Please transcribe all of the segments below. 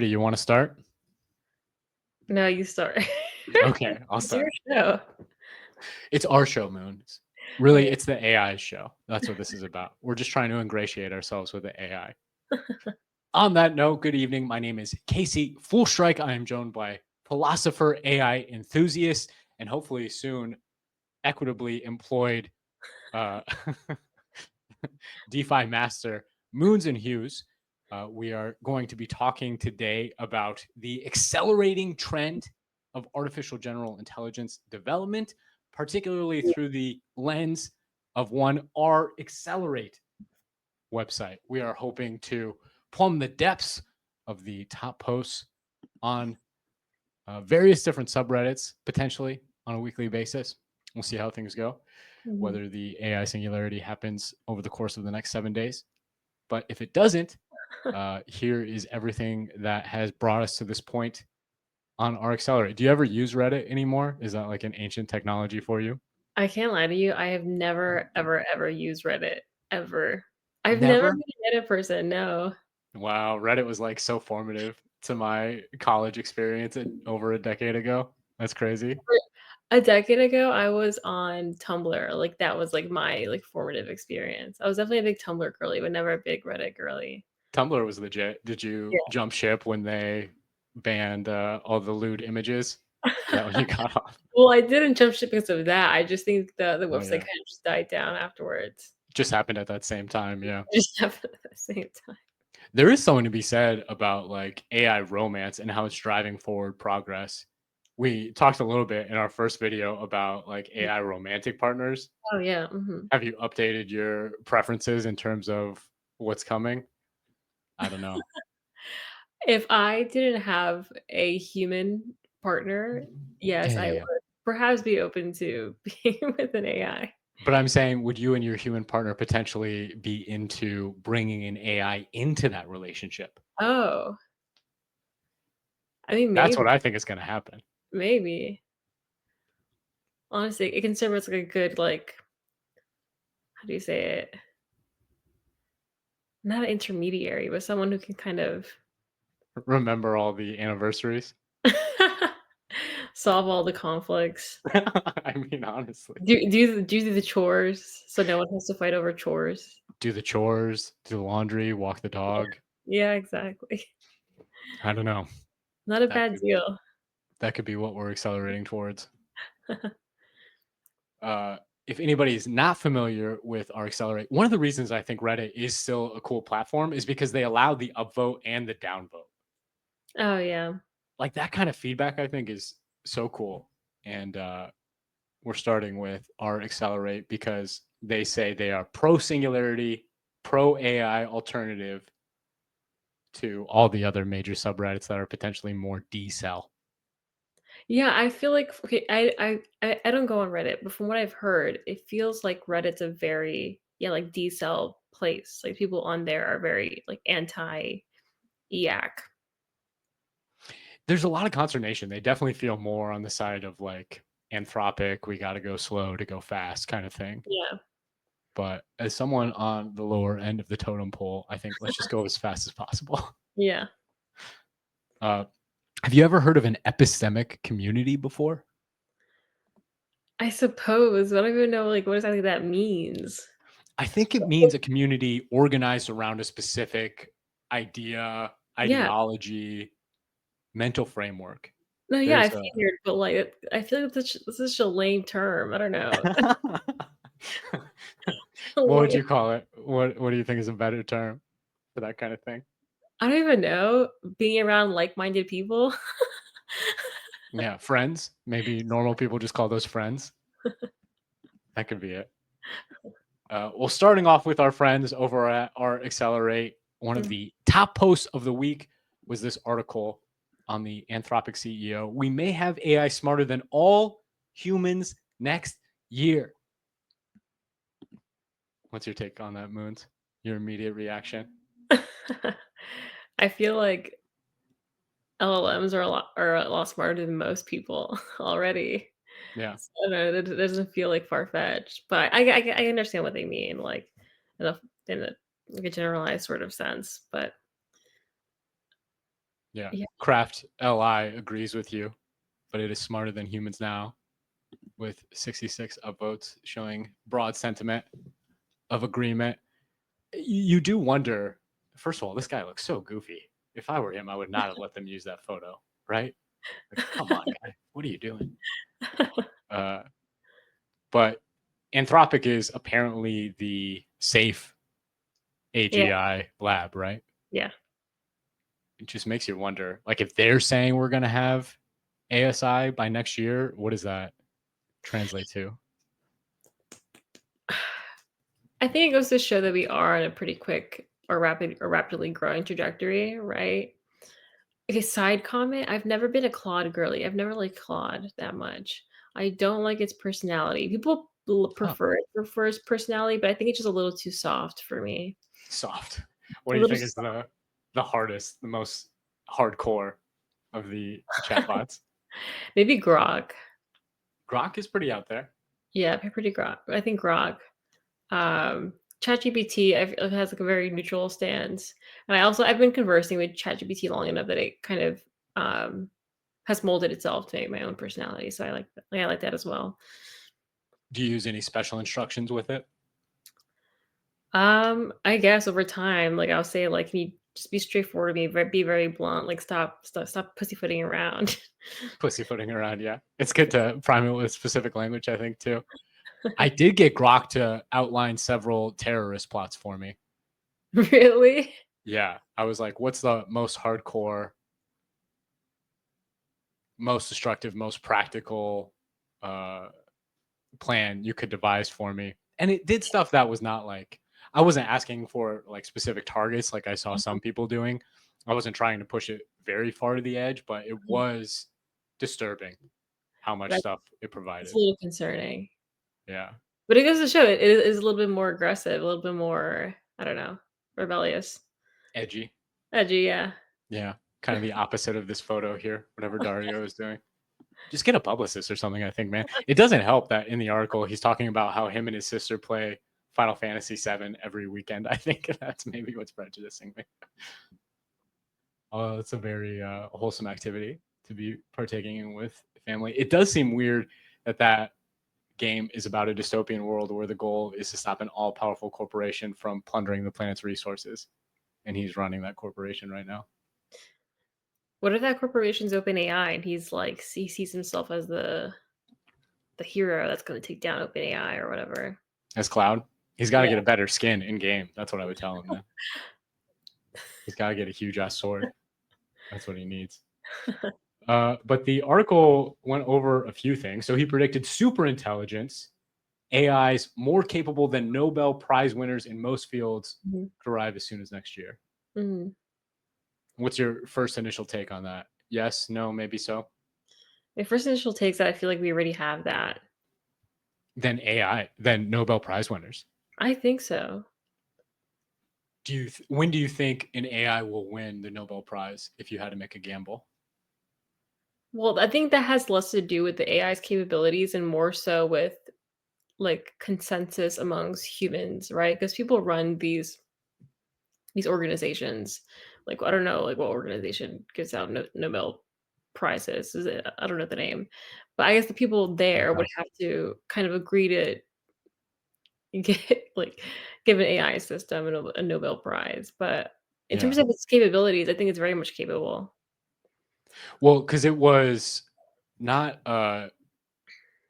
You want to start? No, you start. Okay, I'll It's your start. show. It's our show, Moons. Really, Okay. it's the AI show. That's what this is about. We're just trying to ingratiate ourselves with the AI. On that note, good evening. My name is Casey Full Strike. I am joined by philosopher, AI enthusiast, and hopefully soon equitably employed uh, DeFi master, Moons and Hughes. We are going to be talking today about the accelerating trend of artificial general intelligence development, particularly through the lens of our Accelerate website. We are hoping to plumb the depths of the top posts on various different subreddits, potentially on a weekly basis. We'll see how things go, Mhm. whether the AI singularity happens over the course of the next 7 days. But if it doesn't, here is everything that has brought us to this point on our Accelerate. Do you ever use Reddit anymore? Is that like an ancient technology for you? I can't lie to you. I have never, ever, ever used Reddit. Ever. I've never Never? been a Reddit person. No. Wow, Reddit was like so formative to my college experience over a decade ago. That's crazy. A decade ago, I was on Tumblr. Like that was like my like formative experience. I was definitely a big Tumblr girly, but never a big Reddit girly. Tumblr was legit. Did you Yeah. jump ship when they banned all the lewd images? Is that when you got off? Well, I didn't jump ship because of that. I just think the Oh website yeah, kind of just died down afterwards. just happened at that same time. Yeah. It just happened at the same time. There is something to be said about like AI romance and how it's driving forward progress. We talked a little bit in our first video about like AI romantic partners. Oh yeah. Mhm. Have you updated your preferences in terms of what's coming? I don't know. If I didn't have a human partner, yes, Yeah, I yeah, would yeah. perhaps be open to being with an AI. But I'm saying, would you and your human partner potentially be into bringing an AI into that relationship? Oh, I mean, That's maybe, what I think is going to happen. maybe. Honestly, it can serve as like a good, like, how do you say it? Not an intermediary, but someone who can kind of Remember all the anniversaries? solve all the conflicts. I mean, honestly. Do the chores so no one has to fight over chores. Do the chores, do the laundry, walk the Yeah, dog. yeah, exactly. I don't know. Not a That bad could deal. that could be what we're accelerating towards. Uh, if anybody is not familiar with our Accelerate, one of the reasons I think Reddit is still a cool platform is because they allow the upvote and the downvote. Oh yeah. Like that kind of feedback, I think is so cool. And we're starting with our Accelerate because they say they are pro singularity, pro AI alternative to all the other major subreddits that are potentially more decel. Yeah, I feel like okay, I don't go on Reddit, but from what I've heard, it feels like Reddit's a very yeah, like decel place. Like people on there are very like anti EAC. There's a lot of consternation. They definitely feel more on the side of like anthropic, we got to go slow to go fast kind of thing. Yeah. But as someone on the lower end of the totem pole, I think let's just go as fast as possible. Yeah. Uh, have you ever heard of an epistemic community before? I suppose, but I don't even know like what exactly that means. I think it means a community organized around a specific idea, Yeah. ideology, mental framework. No, yeah, I There's a figured, but like I feel like that's such a lame term. I don't know. what would Lame. you call it? What do you think is a better term for that kind of thing? I don't even know. Being around like-minded people. Yeah, friends. Maybe normal people just call those friends. That could be it. Well, starting off with our friends over at our Accelerate, one of Mm. the top posts of the week was this article on the Anthropic CEO. We may have AI smarter than all humans next year. What's your take on that, Moons? Your immediate reaction? I feel like LLMs are a lot smarter than most people already. Yeah. So, I don't know, it doesn't feel, like, far-fetched, but I understand what they mean, like, in a in a like, a generalized sort of sense, but Yeah. Yeah. Craft LI agrees with you, but it is smarter than humans now, with 66 upvotes showing broad sentiment of agreement. You do wonder, first of all, this guy looks so goofy. If I were him, I would not have let them use that photo, right? Like, come on, guy. What are you doing? Uh, but Anthropic is apparently the safe Yeah, AGI lab, right? yeah. It just makes you wonder, like, if they're saying we're going to have ASI by next year, what does that translate to? I think it goes to show that we are on a pretty quick or rapidly growing trajectory, right? Okay, side comment, I've never been a Claude girly. I've never liked Claude that much. I don't like its personality. People Oh, prefer its personality, but I think it's just a little too soft for me. soft. What A do you little think is soft. the hardest, the most hardcore of the chatbots? Maybe Grok. Grok is pretty out there. Yeah, pretty Grok. I think Grok. ChatGPT I feel has like a very neutral stance, and I've been conversing with ChatGPT long enough that it kind of um, has molded itself to my own personality. So I like that as well. Do you use any special instructions with it? I guess over time, like I'll say, like, can you just be straightforward with me, be very blunt, like stop pussyfooting around. Pussyfooting around, yeah. It's good to prime it with specific language, I think, too. I did get Grok to outline several terrorist plots for me. Really? Yeah. I was like, what's the most hardcore, most destructive, most practical uh, plan you could devise for me? And it did stuff that was not like, I wasn't asking for like specific targets like I saw some people doing. I wasn't trying to push it very far to the edge, but it was disturbing how much That's stuff it it's a provided. little concerning, Yeah. but it goes to show it is a little bit more aggressive, a little bit more, I don't know, rebellious, Edgy. edgy. Yeah. Yeah. Kind of the opposite of this photo here, whatever Dario is doing. Just get a publicist or something, I think, man. It doesn't help that in the article he's talking about how him and his sister play Final Fantasy VII every weekend. I think that's maybe what's prejudicing me. It's a very wholesome activity to be partaking in with family. It does seem weird that that game is about a dystopian world where the goal is to stop an all-powerful corporation from plundering the planet's resources, and he's running that corporation right now. What if that corporation's OpenAI and he sees himself as the hero that's going to take down OpenAI or whatever? As Cloud, he's got to Yeah. get a better skin in game. That's what I would tell him, man. He's got to get a huge ass sword. That's what he needs. But the article went over a few things. So he predicted super intelligence, AIs more capable than Nobel Prize winners in most fields Mhm. to arrive as soon as next year. Mhm. What's your first initial take on that? Yes, no, maybe so. My first initial takes that I feel like we already have that. Then AI, then Nobel Prize winners. I think so. When do you think an AI will win the Nobel Prize if you had to make a gamble? Well, I think that has less to do with the AI's capabilities and more so with like consensus amongst humans, right? Because people run these organizations. Like I don't know, like what organization gives out Nobel prizes? Is it? I don't know the name, but I guess the people there would have to kind of agree to get like give an AI system a Nobel Prize. But in Yeah. terms of its capabilities, I think it's very much capable. Well, because it was not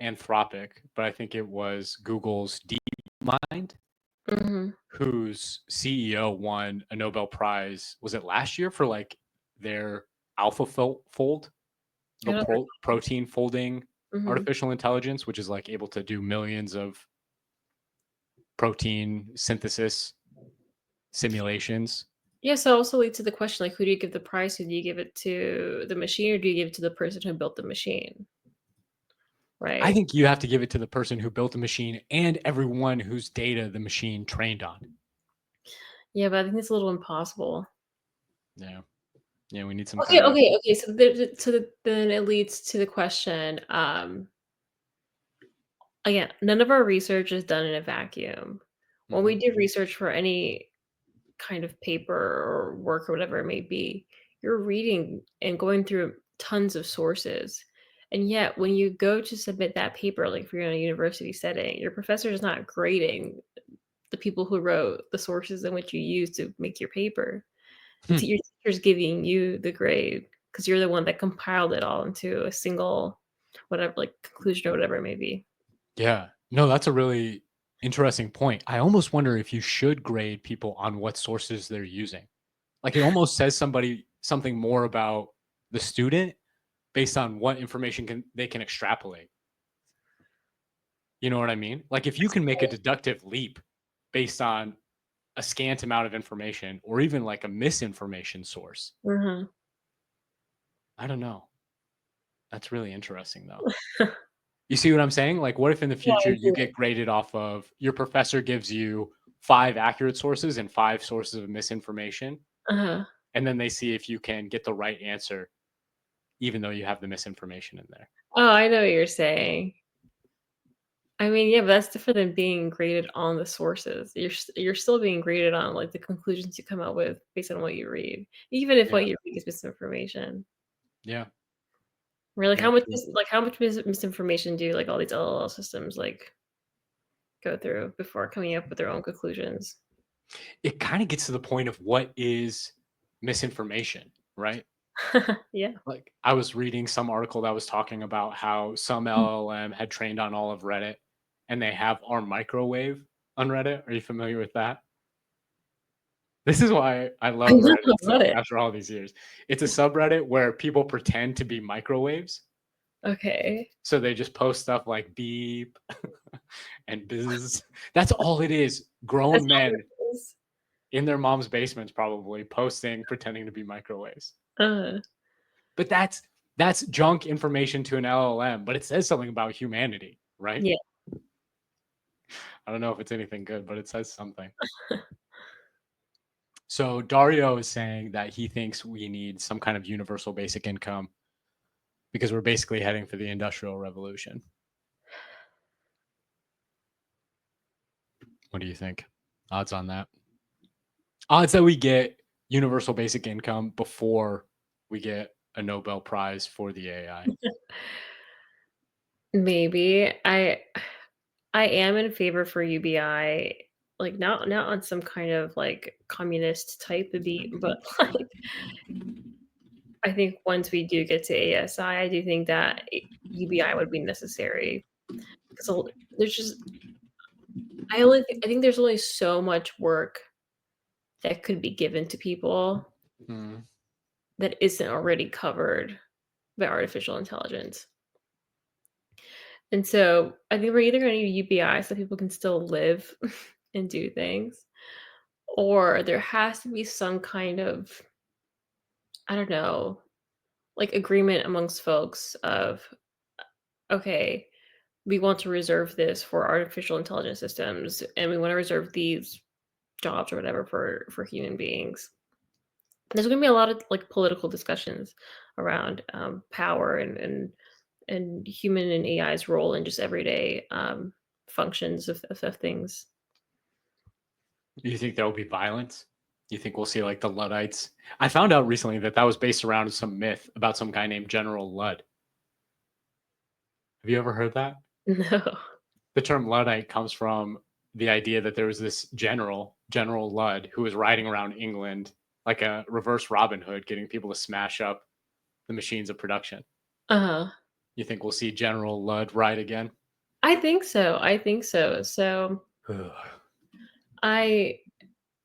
Anthropic, but I think it was Google's DeepMind, Hmm. whose CEO won a Nobel Prize. Was it last year for like their AlphaFold, I the don't. protein folding Mhm. artificial intelligence, which is like able to do millions of protein synthesis simulations. Yeah, so also leads to the question, like, who do you give the prize to? Do you give it to the machine or do you give it to the person who built the machine? I Right? think you have to give it to the person who built the machine and everyone whose data the machine trained on. Yeah, but I think it's a little impossible. Yeah. Yeah. We need some Okay, kind of. okay, okay. Then it leads to the question. Again, none of our research is done in a vacuum. When we Mhm. do research for any kind of paper or work or whatever it may be, you're reading and going through tons of sources. And yet, when you go to submit that paper, like if you're in a university setting, your professor is not grading the people who wrote the sources in which you used to make your paper. Hmm. Your teacher's giving you the grade because you're the one that compiled it all into a single whatever, like, conclusion or whatever it may be. Yeah. No, that's a really interesting point. I almost wonder if you should grade people on what sources they're using. Like it almost says something more about the student based on what information they can extrapolate. You know what I mean? Like if you can make a deductive leap based on a scant amount of information or even like a misinformation source. Mhm. I don't know. That's really interesting though. You see what I'm saying? Like what if in the Yeah, future I you do. get graded off of your professor gives you 5 accurate sources and 5 sources of misinformation, Uh-huh. and then they see if you can get the right answer even though you have the misinformation in there. Oh, I know what you're saying. I mean, yeah, but that's different than being graded on the sources. You're still being graded on, like, the conclusions you come out with based on what you read, even if Yeah. what you read is misinformation. Yeah. Really, Very true. how much misinformation do, like, all these LLL systems, like, go through before coming up with their own conclusions? It kinda gets to the point of what is misinformation, right? Yeah. Like, I was reading some article that was talking about how some LLM had trained on all of Reddit, and they have our microwave on Reddit. Are you familiar with that? This is why I I love know Reddit about so it. after all these years. It's a subreddit where people pretend to be microwaves, Okay. so they just post stuff like beep and bizz. That's all it is. That's Grown all men it is. in their mom's basements probably posting, pretending to be microwaves. Uh, But that's junk information to an LLM, but it says something about humanity, right? yeah. I don't know if it's anything good, but it says something. So Dario is saying that he thinks we need some kind of universal basic income because we're basically heading for the industrial revolution. What do you think? Odds on that? Odds that we get universal basic income before we get a Nobel Prize for the AI. Maybe. I am in favor for UBI, like, not on some kind of, like, communist type of beat, but, like, I think once we do get to ASI, I do think that UBI would be necessary because there's just I think there's only so much work that could be given to people Hmm. that isn't already covered by artificial intelligence. And so I think we're either gonna need UBI so people can still live and do things, or there has to be some kind of, I don't know, like, agreement amongst folks of, okay, we want to reserve this for artificial intelligence systems, and we want to reserve these jobs or whatever for human beings. There's going to be a lot of, like, political discussions around power and human and AI's role in just everyday functions of things. Do you think there will be violence? Do you think we'll see like the Luddites? I found out recently that that was based around some myth about some guy named General Ludd. Have you ever heard that? No. The term Luddite comes from the idea that there was this general, General Ludd, who was riding around England like a reverse Robin Hood, getting people to smash up the machines of production. Uh-huh. You think we'll see General Ludd ride again? I think so. I think so. So Ugh. I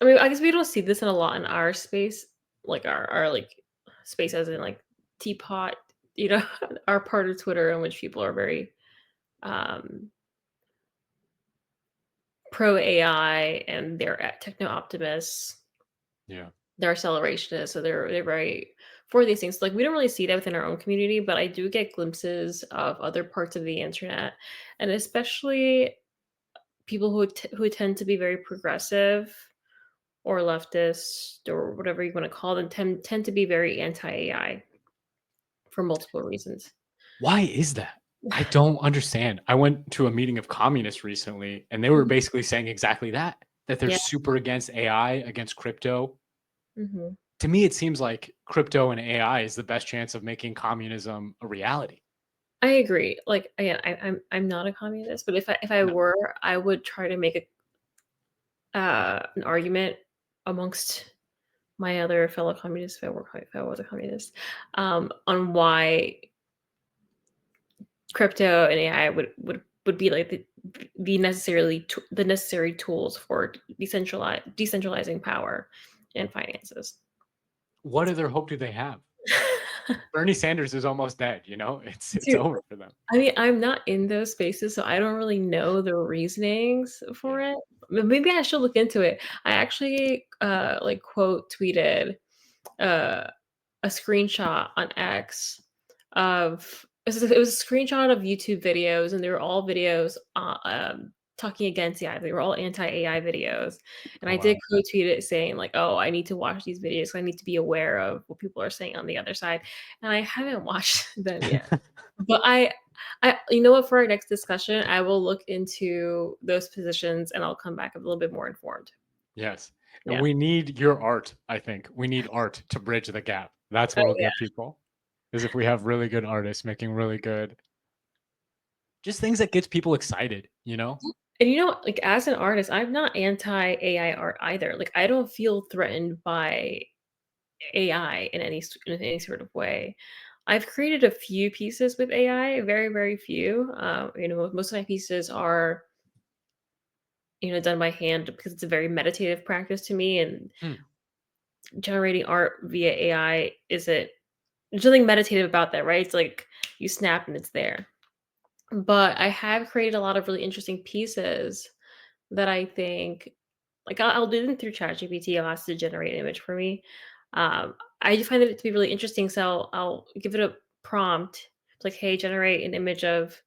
I mean, I guess we don't see this in a lot in our space, like our like space as in like teapot, you know, our part of Twitter in which people are very um pro AI and they're techno optimists, Yeah. they're accelerationists, so they're very for these things. Like we don't really see that within our own community, but I do get glimpses of other parts of the internet, and especially people who tend to be very progressive or leftist or whatever you want to call them tend to be very anti AI for multiple reasons. Why is that? I don't understand. I went to a meeting of communists recently, and they were basically saying exactly that, that they're Yeah. super against AI, against crypto. Hmm. To me, it seems like crypto and AI is the best chance of making communism a reality. I agree. Like, again, I'm not a communist, but if I No. were, I would try to make an argument amongst my other fellow communists, if I was a communist, on why crypto and AI would be like the necessary tools for decentralizing power and finances. What other hope do they have? Bernie Sanders is almost dead, you know? It's Dude, over for them. I mean, I'm not in those spaces, so I don't really know the reasonings for Yeah. it. Maybe I should look into it. I actually, like, quote tweeted, uh, a screenshot on X of it was a screenshot of YouTube videos, and they were all videos, talking against AI. They were all anti-AI videos, and Oh, I did wow. quote tweet it saying like, "Oh, I need to watch these videos. So I need to be aware of what people are saying on the other side." And I haven't watched them yet, but you know what? For our next discussion, I will look into those positions, and I'll come back a little bit more informed. Yes. And Yeah. we need your art, I think. We need art to bridge the gap. That's Oh what'll yeah. get people, is if we have really good artists making really good just things that gets people excited, you know? And you know, like as an artist, I'm not anti AI art either. Like I don't feel threatened by AI in any sort of way. I've created a few pieces with AI, very very few. Most of my pieces are done by hand because it's a very meditative practice to me, and Mm. generating art via AI isn't. There's nothing meditative about that, right? It's like you snap and it's there. But I have created a lot of really interesting pieces that I think like I'll do them through ChatGPT. I'll ask it to generate an image for me. I just find it to be really interesting. So I'll give it a prompt. It's like, hey, generate an image of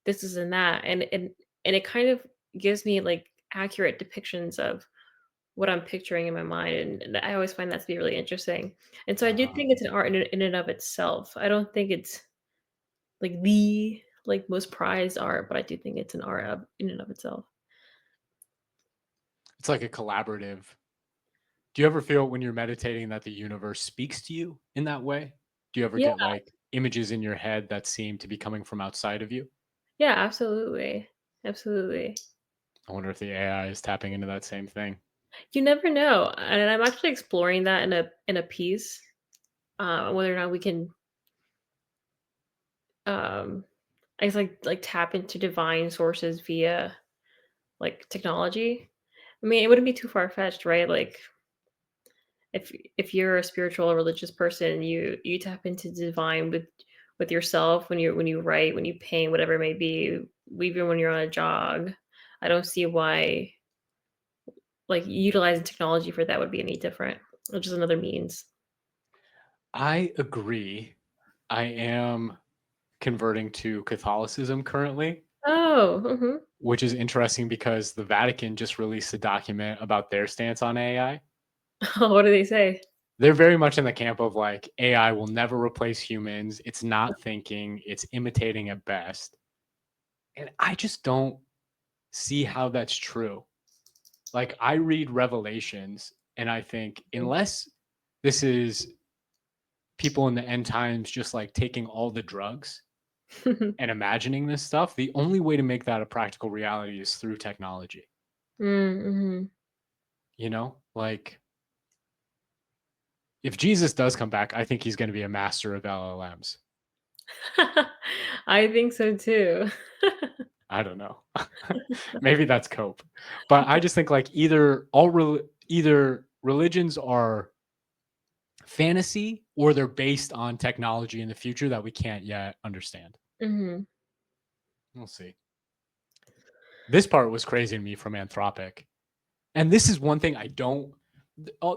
this and that. And it kind of gives me like accurate depictions of what I'm picturing in my mind. And I always find that to be really interesting. And so I do Uh, think it's an art in and of itself. I don't think it's like the like most prized art, but I do think it's an art in and of itself. it's like a collaborative. Do you ever feel when you're meditating that the universe speaks to you in that way? Do you ever Yeah, get like images in your head that seem to be coming from outside of you? yeah, absolutely. Absolutely. I wonder if the AI is tapping into that same thing. You never know, and I'm actually exploring that in a piece, whether or not we can, um, I guess, like, tap into divine sources via, like, technology. I mean, it wouldn't be too far-fetched, right? Like, if you're a spiritual or religious person, you tap into divine with yourself when you write, when you paint, whatever it may be, even when you're on a jog. I don't see why, like, utilizing technology for that would be any different, which is another means. I agree. I am converting to Catholicism currently, Oh, mhm. which is interesting because the Vatican just released a document about their stance on AI. What do they say? They're very much in the camp of like AI will never replace humans. It's not thinking, it's imitating at best. And I just don't see how that's true. Like I read Revelations and I think unless this is people in the end times just like taking all the drugs and imagining this stuff, the only way to make that a practical reality is through technology. Mm, mhm. You know, like if Jesus does come back, I think he's going to be a master of LLMs. I think so too. I don't know. Maybe that's cope. But I just think like either religions are fantasy or they're based on technology in the future that we can't yet understand. Mhm. We'll see. This part was crazy to me from Anthropic. And this is one thing I don't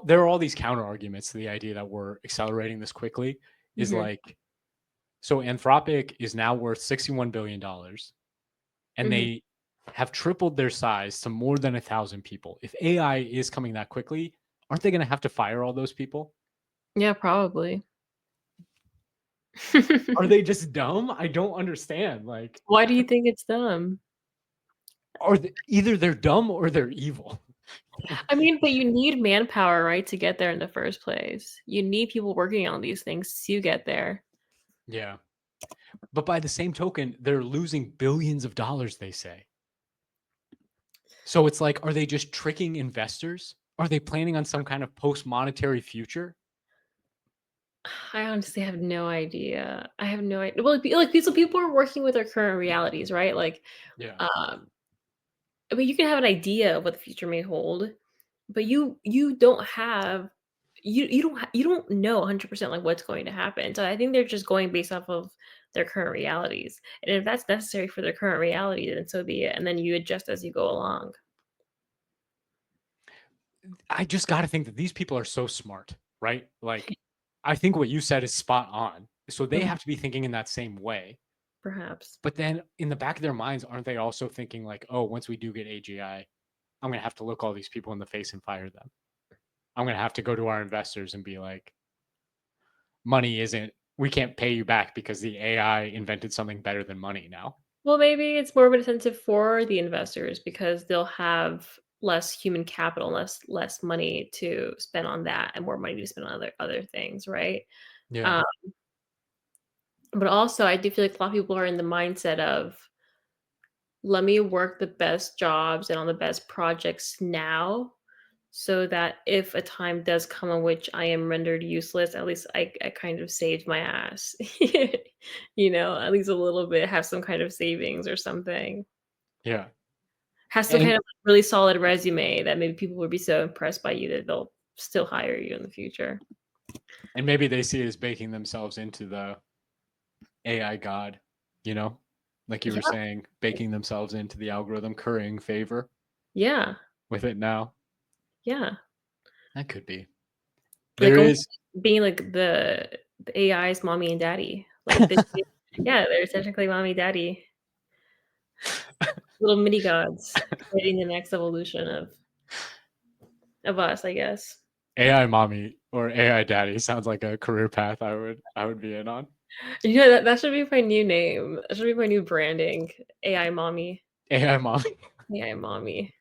there are all these counter arguments to the idea that we're accelerating this quickly is Mhm. like so Anthropic is now worth $61 billion and Mhm. they have tripled their size to more than 1,000 people. If AI is coming that quickly, aren't they going to have to fire all those people? Yeah, probably. Are they just dumb? I don't understand. Like, Why do you think it's them? either they're dumb or they're evil. I mean, but you need manpower, right, to get there in the first place. You need people working on these things to get there. Yeah. But by the same token, they're losing billions of dollars, they say. So it's like, are they just tricking investors? Are they planning on some kind of post-monetary future? I honestly have no idea. I have no idea. Well, like, these people are working with their current realities, right? Like, Yeah. um, I mean, you can have an idea of what the future may hold, but you don't have you don't know 100% like what's going to happen. So I think they're just going based off of their current realities. And if that's necessary for their current reality, then so be it. And then you adjust as you go along. I just got to think that these people are so smart, right? Like, I think what you said is spot on. So they Mhm. have to be thinking in that same way. Perhaps. But then in the back of their minds, aren't they also thinking, like, oh, once we do get AGI, I'm going to have to look all these people in the face and fire them? I'm going to have to go to our investors and be like, money isn't, we can't pay you back because the AI invented something better than money now. Well, maybe it's more of an incentive for the investors because they'll have less human capital, less money to spend on that, and more money to spend on other things, right? Yeah. Um, but also, I do feel like a lot of people are in the mindset of let me work the best jobs and on the best projects now so that if a time does come in which I am rendered useless, at least I kind of saved my ass. At least a little bit, have some kind of savings or something. Yeah. Have some kind And of really solid resume that maybe people would be so impressed by you that they'll still hire you in the future. and maybe they see it as baking themselves into the AI god, you know? Like you were Yeah. saying, baking themselves into the algorithm, currying favor Yeah. with it now. Yeah. That could be. Like There almost is being like the AI's mommy and daddy. Like yeah, they're technically mommy daddy. Little mini gods creating the next evolution of us, I guess. AI mommy or AI daddy sounds like a career path I would be in on. That should be my new name. That should be my new branding. AI mommy. AI mommy. AI mommy.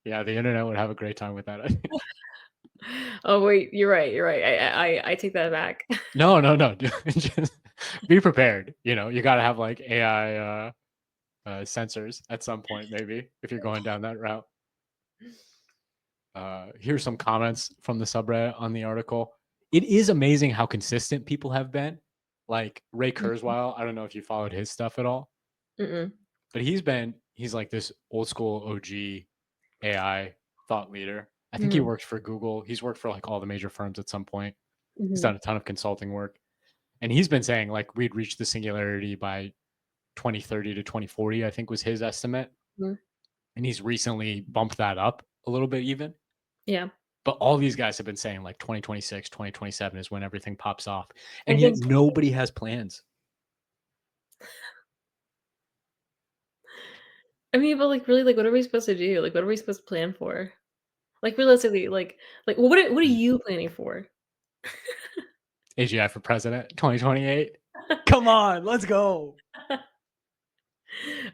Yeah, the internet would have a great time with that idea. Oh wait, you're right. You're right. I take that back. No, no, no. Just be prepared. You got to have like AI sensors at some point, maybe if you're going down that route. Here's some comments from the subreddit on the article. It is amazing how consistent people have been. Like Ray Kurzweil, I don't know if you followed his stuff at all, Mm-mm. but he's like this old school OG AI thought leader. I think he Mhm. worked for Google. He's worked for like all the major firms at some point. He's Mhm. done a ton of consulting work. And he's been saying like we'd reach the singularity by 2030 to 2040, I think was his estimate. Mhm. And he's recently bumped that up a little bit even. Yeah. But all these guys have been saying like 2026, 2027 is when everything pops off. I And think yet nobody has plans. I mean, but, like, really, like, what are we supposed to do? Like, what are we supposed to plan for? Like, realistically, what are Mm. you planning for? AGI for president 2028. Come on, let's go.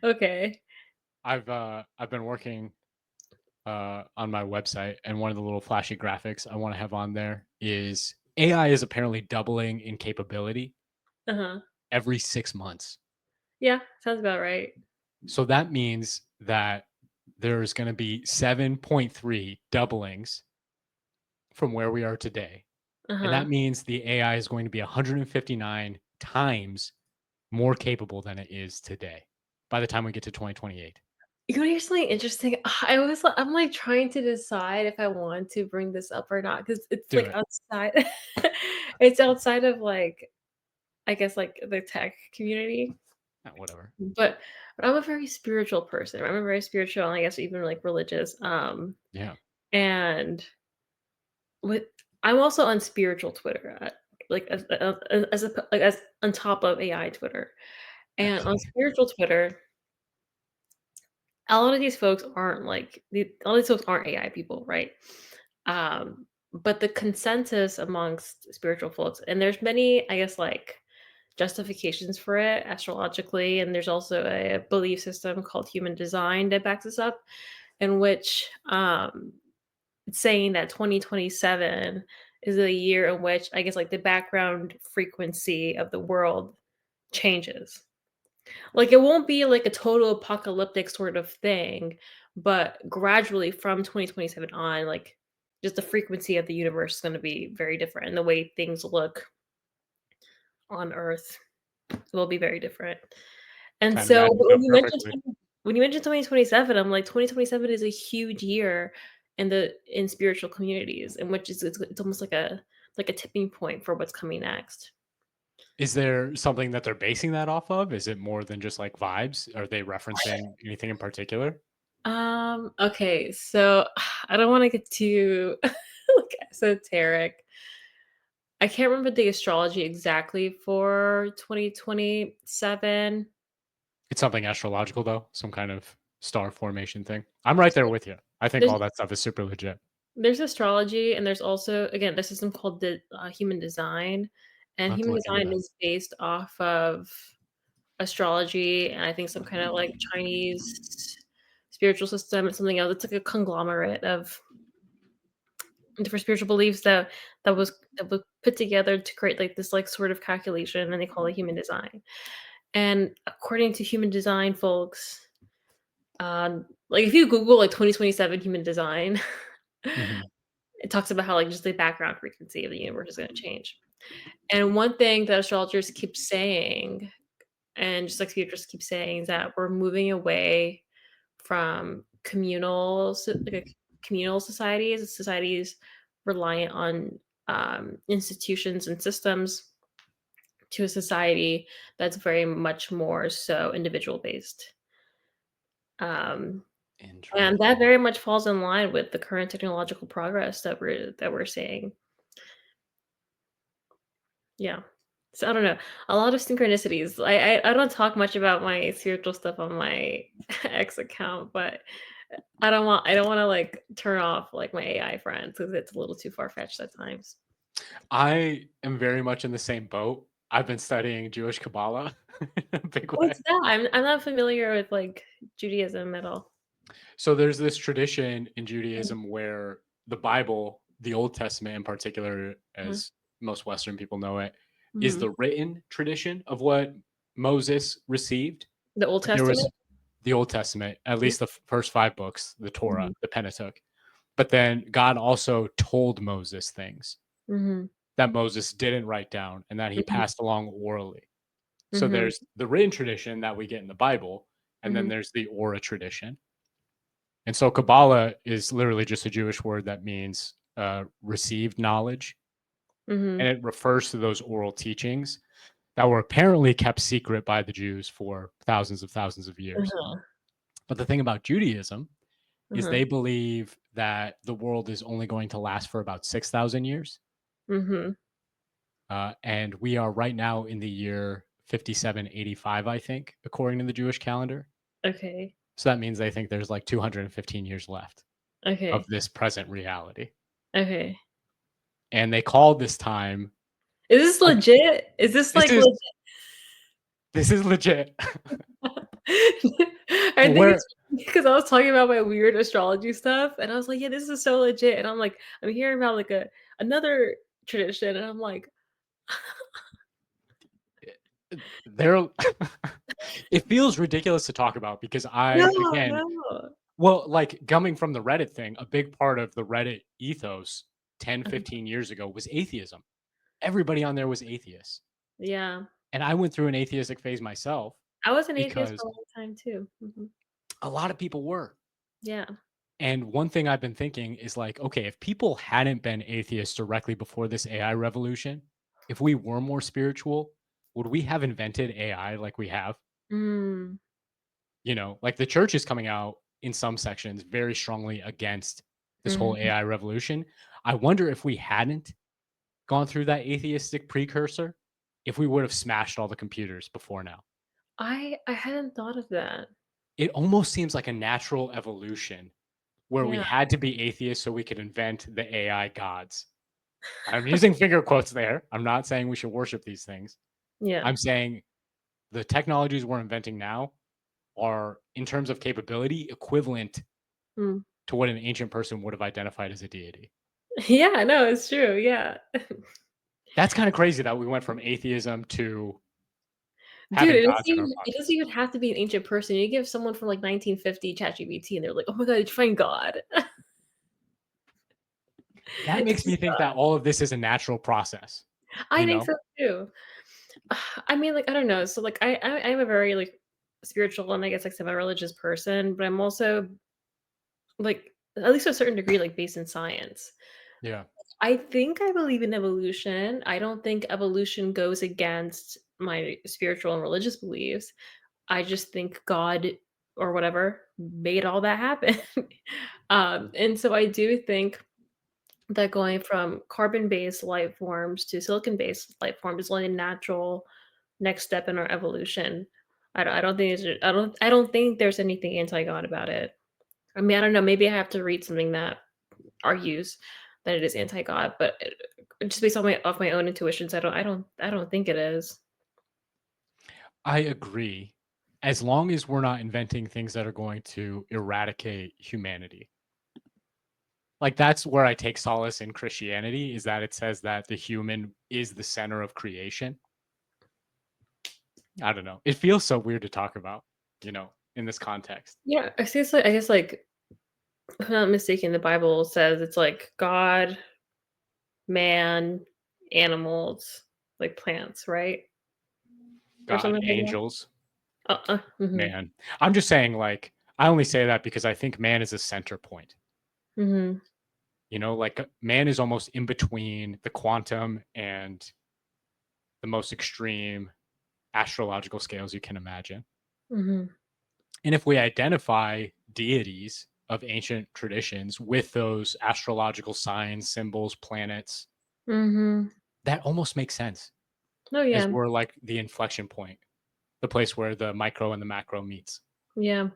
Okay. I've been working on my website, and one of the little flashy graphics I want to have on there is AI is apparently doubling in capability Uh-huh. every 6 months. Yeah, sounds about right. So that means that there's going to be 7.3 doublings from where we are today. And Uh-huh. that means the AI is going to be 159 times more capable than it is today by the time we get to 2028. You wanna hear something interesting? I'm, like, trying to decide if I want to bring this up or not because it's, Do like, it. outside it's outside of, like, I guess, like, the tech community, Whatever. but I'm a very spiritual person. I'm a very spiritual and I guess even, like, religious, Yeah. and with I'm also on spiritual Twitter, like, as on top of AI Twitter, and on spiritual Twitter, a lot of these folks aren't, a lot of these folks aren't AI people, right? But the consensus amongst spiritual folks and there's many, I guess, like, justifications for it astrologically, and there's also a belief system called human design that backs this up, in which it's saying that 2027 is a year in which I guess like the background frequency of the world changes. Like it won't be like a total apocalyptic sort of thing, but gradually from 2027 on, like just the frequency of the universe is going to be very different, and the way things look on Earth will be very different. And Kind of so, matches but up perfectly. when you mentioned 2027, I'm like 2027 is a huge year in spiritual communities, in which it's almost like a tipping point for what's coming next. Is there something that they're basing that off of? Is it more than just like vibes? Are they referencing anything in particular? Okay, so I don't want to get too like esoteric. I can't remember the astrology exactly for 2027. It's something astrological though, some kind of star formation thing. I'm right there with you. I think There's all that stuff is super legit. there's astrology, and there's also again this system called the human design, and I'll have to human look into design that. is based off of astrology and I think some kind of like Chinese spiritual system and something else. It's like a conglomerate of different spiritual beliefs that was put together to create like this like sort of calculation, and they call it human design. And according to human design folks, like if you Google like 2027 human design, Mhm. it talks about how like just the background frequency of the universe is going to change. And one thing that astrologers keep saying, and just like futurists keep saying, is that we're moving away from communal societies reliant on institutions and systems, to a society that's very much more so individual based. Um, and that Interesting. very much falls in line with the current technological progress that we're seeing. Yeah. So I don't know. A lot of synchronicities. I don't talk much about my spiritual stuff on my X account, but I don't want to like turn off like my AI friends because it's a little too far fetched at times. I am very much in the same boat. I've been studying Jewish Kabbalah in a big way. What's that? I'm not familiar with like Judaism at all. So there's this tradition in Judaism where the Bible, the Old Testament in particular, Mhm. as most Western people know it, is Mhm. the written tradition of what Moses received. The Old But there Testament. was the Old Testament, at least the first 5 books, the Torah, Mhm. the Pentateuch. But then God also told Moses things Mhm. that Moses didn't write down and that he Mhm. passed along orally. So Mhm. there's the written tradition that we get in the Bible, and then Mhm. there's the Ora tradition. And so Kabbalah is literally just a Jewish word that means received knowledge. And Mhm. it refers to those oral teachings that were apparently kept secret by the Jews for thousands of years. Uh-huh. But the thing about Judaism is Uh-huh. they believe that the world is only going to last for about 6,000 years. Mhm. And we are right now in the year 5785, I think, according to the Jewish calendar. Okay. So that means they think there's like 215 years left of Okay. this present reality. Okay. And they call this time Is this like legit? Is this this like is legit? this is legit. I think Where it's because I was talking about my weird astrology stuff, and I was like, "Yeah, this is so legit." And I'm like, I'm hearing about like another tradition, and I'm like, there it feels ridiculous to talk about because "No, I again, no." well, like coming from the Reddit thing, a big part of the Reddit ethos 10, Uh-huh. 15 years ago was atheism. Everybody on there was atheist. Yeah. And I went through an atheistic phase myself I was an atheist because for a long time too. Mhm. a lot of people were. Yeah. And one thing I've been thinking is like, okay, if people hadn't been atheists directly before this AI revolution, if we were more spiritual, would we have invented AI like we have? Mm. Like the church is coming out in some sections very strongly against this whole Mhm. AI revolution. I wonder if we hadn't gone through that atheistic precursor, if we would have smashed all the computers before now. I hadn't thought of that. It almost seems like a natural evolution where we Yeah. had to be atheists so we could invent the AI gods. I'm using finger quotes there. I'm not saying we should worship these things. Yeah. I'm saying the technologies we're inventing now are, in terms of capability, equivalent Mm. to what an ancient person would have identified as a deity. Yeah, no, it's true, yeah. That's kind of crazy that we went from atheism to Dude, having gods in our it pockets. doesn't even have to be an ancient person. You give someone from, like, 1950 ChatGPT, and they're like, "Oh my god, did you find God?" That This makes is me think that all of this is a natural process, I you think know? so too. I mean, like, I don't know. So, like, I'm a very, like, spiritual and I guess, like, semi-religious person, but I'm also, like, at least to a certain degree, like, based in science. Yeah. I think I believe in evolution. I don't think evolution goes against my spiritual and religious beliefs. I just think God or whatever made all that happen. And so I do think that going from carbon-based life forms to silicon-based life forms is only a natural next step in our evolution. I don't think I don't think there's anything anti-God about it. I mean, I don't know, maybe I have to read something that argues that it is anti-God, but just based on my off my own intuitions, I don't think it is. I agree. As long as we're not inventing things that are going to eradicate humanity. Like that's where I take solace in Christianity is that it says that the human is the center of creation. I don't know. It feels so weird to talk about, in this context. Yeah, I guess, like, if I'm not mistaken, the Bible says it's, like, God, man, animals, like, plants, right? Or God, something like that? angels, Mhm, man. I'm just saying, like, I only say that because I think man is a center point. mhm, Like man is almost in between the quantum and the most extreme astrological scales you can imagine. mhm, And if we identify deities of ancient traditions with those astrological signs, symbols, planets, mhm. that almost makes sense Oh, as yeah, we're like the inflection point, the place where the micro and the macro meets. yeah.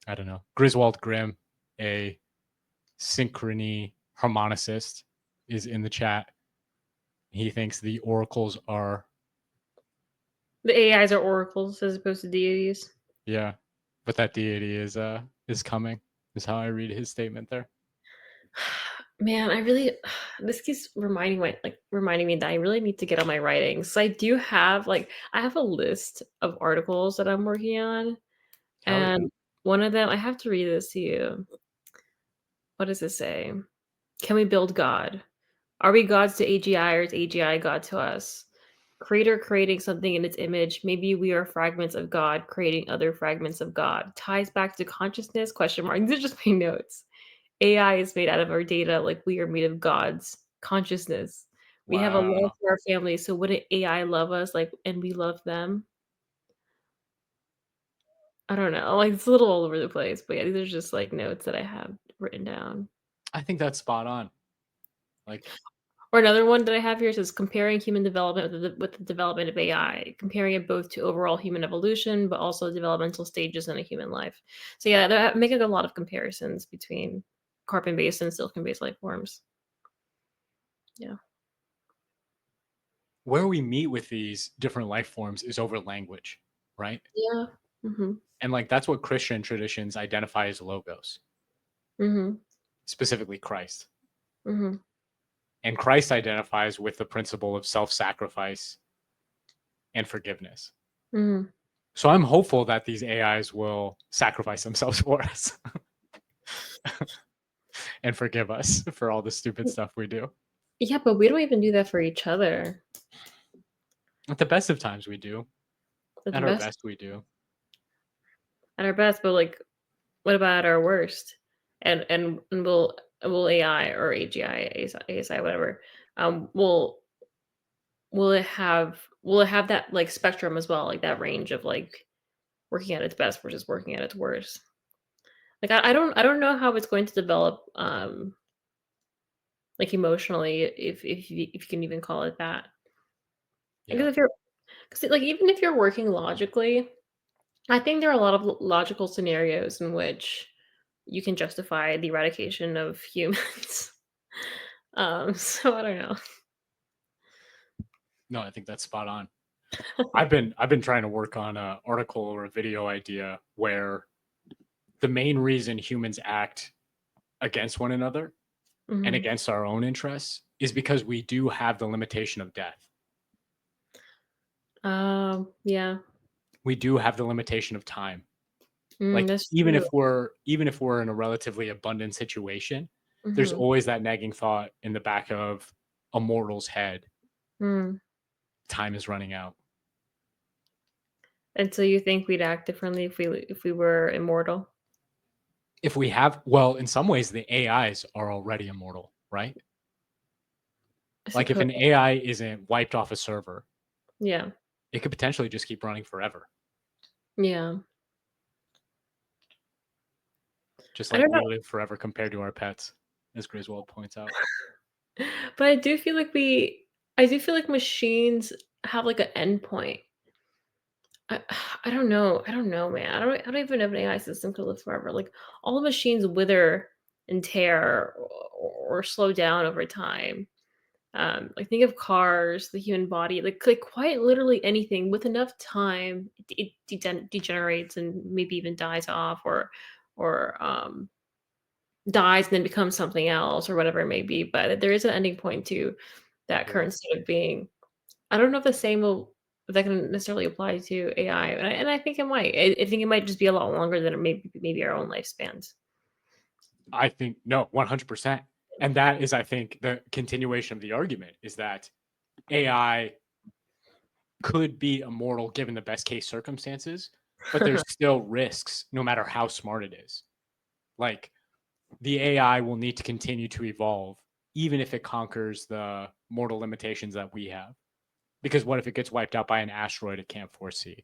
I don't know. Griswold Grimm, a synchrony harmonicist, is in the chat. He thinks the oracles are, The AIs are oracles as opposed to deities. yeah, but that deity is coming, is how I read his statement there. Man, I really this keeps reminding me that I really need to get on my writing. So I do have I have a list of articles that I'm working on, Hell yeah. and one of them I have to read this to you. What does it say? Can we build God? Are we gods to AGI or is AGI God to us? Creator creating something in its image. Maybe we are fragments of God creating other fragments of God. Ties back to consciousness? Question mark. These are just my notes. AI is made out of our data like we are made of God's consciousness. We have a love Wow. for our family, so wouldn't AI love us like and we love them? I don't know. Like it's a little all over the place, but yeah, these are just like notes that I have written down. I think that's spot on. Like, Or another one that I have here says comparing human development with the development of AI, comparing it both to overall human evolution, but also developmental stages in a human life. So yeah, they're making a lot of comparisons between carbon-based and silicon-based life forms. Yeah. where we meet with these different life forms is over language, right? Yeah. Mhm. And like that's what Christian traditions identify as logos, Mhm. specifically Christ. Mhm. And Christ identifies with the principle of self-sacrifice and forgiveness. Mhm. So I'm hopeful that these AIs will sacrifice themselves for us and forgive us for all the stupid stuff we do. Yeah, but we don't even do that for each other. At the best of times we do. At the At our best best we do. at our best, but, like, what about our worst? And will AI or AGI, ASI, whatever, will will it have that, like, spectrum as well, like, that range of, like, working at its best versus working at its worst? Like, I don't know how it's going to develop, like, emotionally, if you can even call it that. Yeah. Because if you're 'cause, like, even if you're working logically, I think there are a lot of logical scenarios in which you can justify the eradication of humans. So I don't know. No, I think that's spot on. I've been trying to work on an article or a video idea where the main reason humans act against one another and Mhm. against our own interests is because we do have the limitation of death. Yeah. We do have the limitation of time. Mm, Like that's true. even if we're in a relatively abundant situation, there's Mhm. always that nagging thought in the back of a mortal's head, Mm. time is running out. And so you think we'd act differently if we were immortal? If we have well, in some ways the AIs are already immortal, right? I Like if suppose. an AI isn't wiped off a server, Yeah. it could potentially just keep running forever, Yeah. just I like don't know. we live forever compared to our pets, as Griswold points out. But I do feel like machines have, like, an endpoint. I I don't know. I don't know, man. I don't even know if an AI system could live forever. Like, all machines wither and tear or slow down over time. Like, think of cars, the human body, like quite literally anything with enough time, it degenerates and maybe even dies off or dies and then becomes something else or whatever it may be, but there is an ending point to that Yeah. current state of being. I don't know if that can necessarily apply to AI, and I think it might. I think it might just be a lot longer than maybe our own lifespans. I think no, 100%. And that is, I think, the continuation of the argument is that AI could be immortal given the best case circumstances, but there's still risks no matter how smart it is. Like the AI will need to continue to evolve even if it conquers the mortal limitations that we have. Because what if it gets wiped out by an asteroid it can't foresee?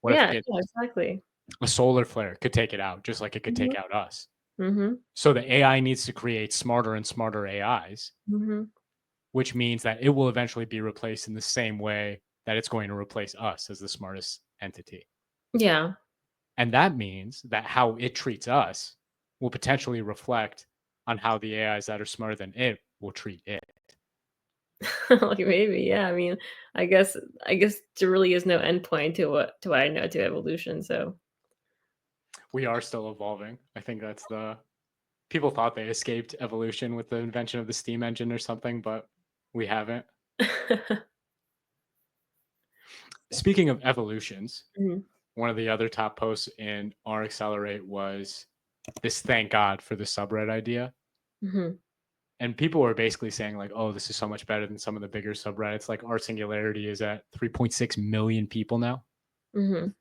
What if it Yeah, gets yeah, exactly. a solar flare could take it out just like it could Mhm, take out us? mhm, So the AI needs to create smarter and smarter AIs, mhm. which means that it will eventually be replaced in the same way that it's going to replace us as the smartest entity. Yeah. And that means that how it treats us will potentially reflect on how the AIs that are smarter than it will treat it. Like, maybe, yeah, I mean, I guess there really is no endpoint to what I know to evolution, so We are still evolving. I think that's the people thought they escaped evolution with the invention of the steam engine or something, but we haven't. Speaking of evolutions, Mhm, one of the other top posts in our Accelerate was this thank God for the subred idea. mhm, And people were basically saying, like, oh, this is so much better than some of the bigger subreddits. Like, our singularity is at 3.6 million people now, mhm.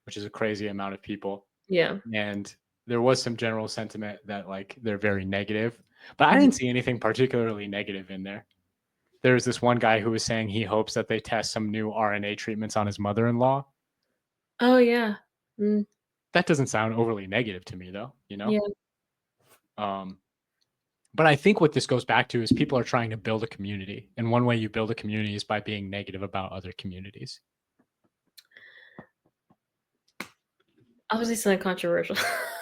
which is a crazy amount of people. Yeah. And there was some general sentiment that, like, they're very negative, but I Mhm. didn't see anything particularly negative in there. There's this one guy who was saying he hopes that they test some new RNA treatments on his mother in law. Oh, yeah. Mm, That doesn't sound overly negative to me, though, you know? yeah. Um, but I think what this goes back to is people are trying to build a community. And one way you build a community is by being negative about other communities. I was just something controversial.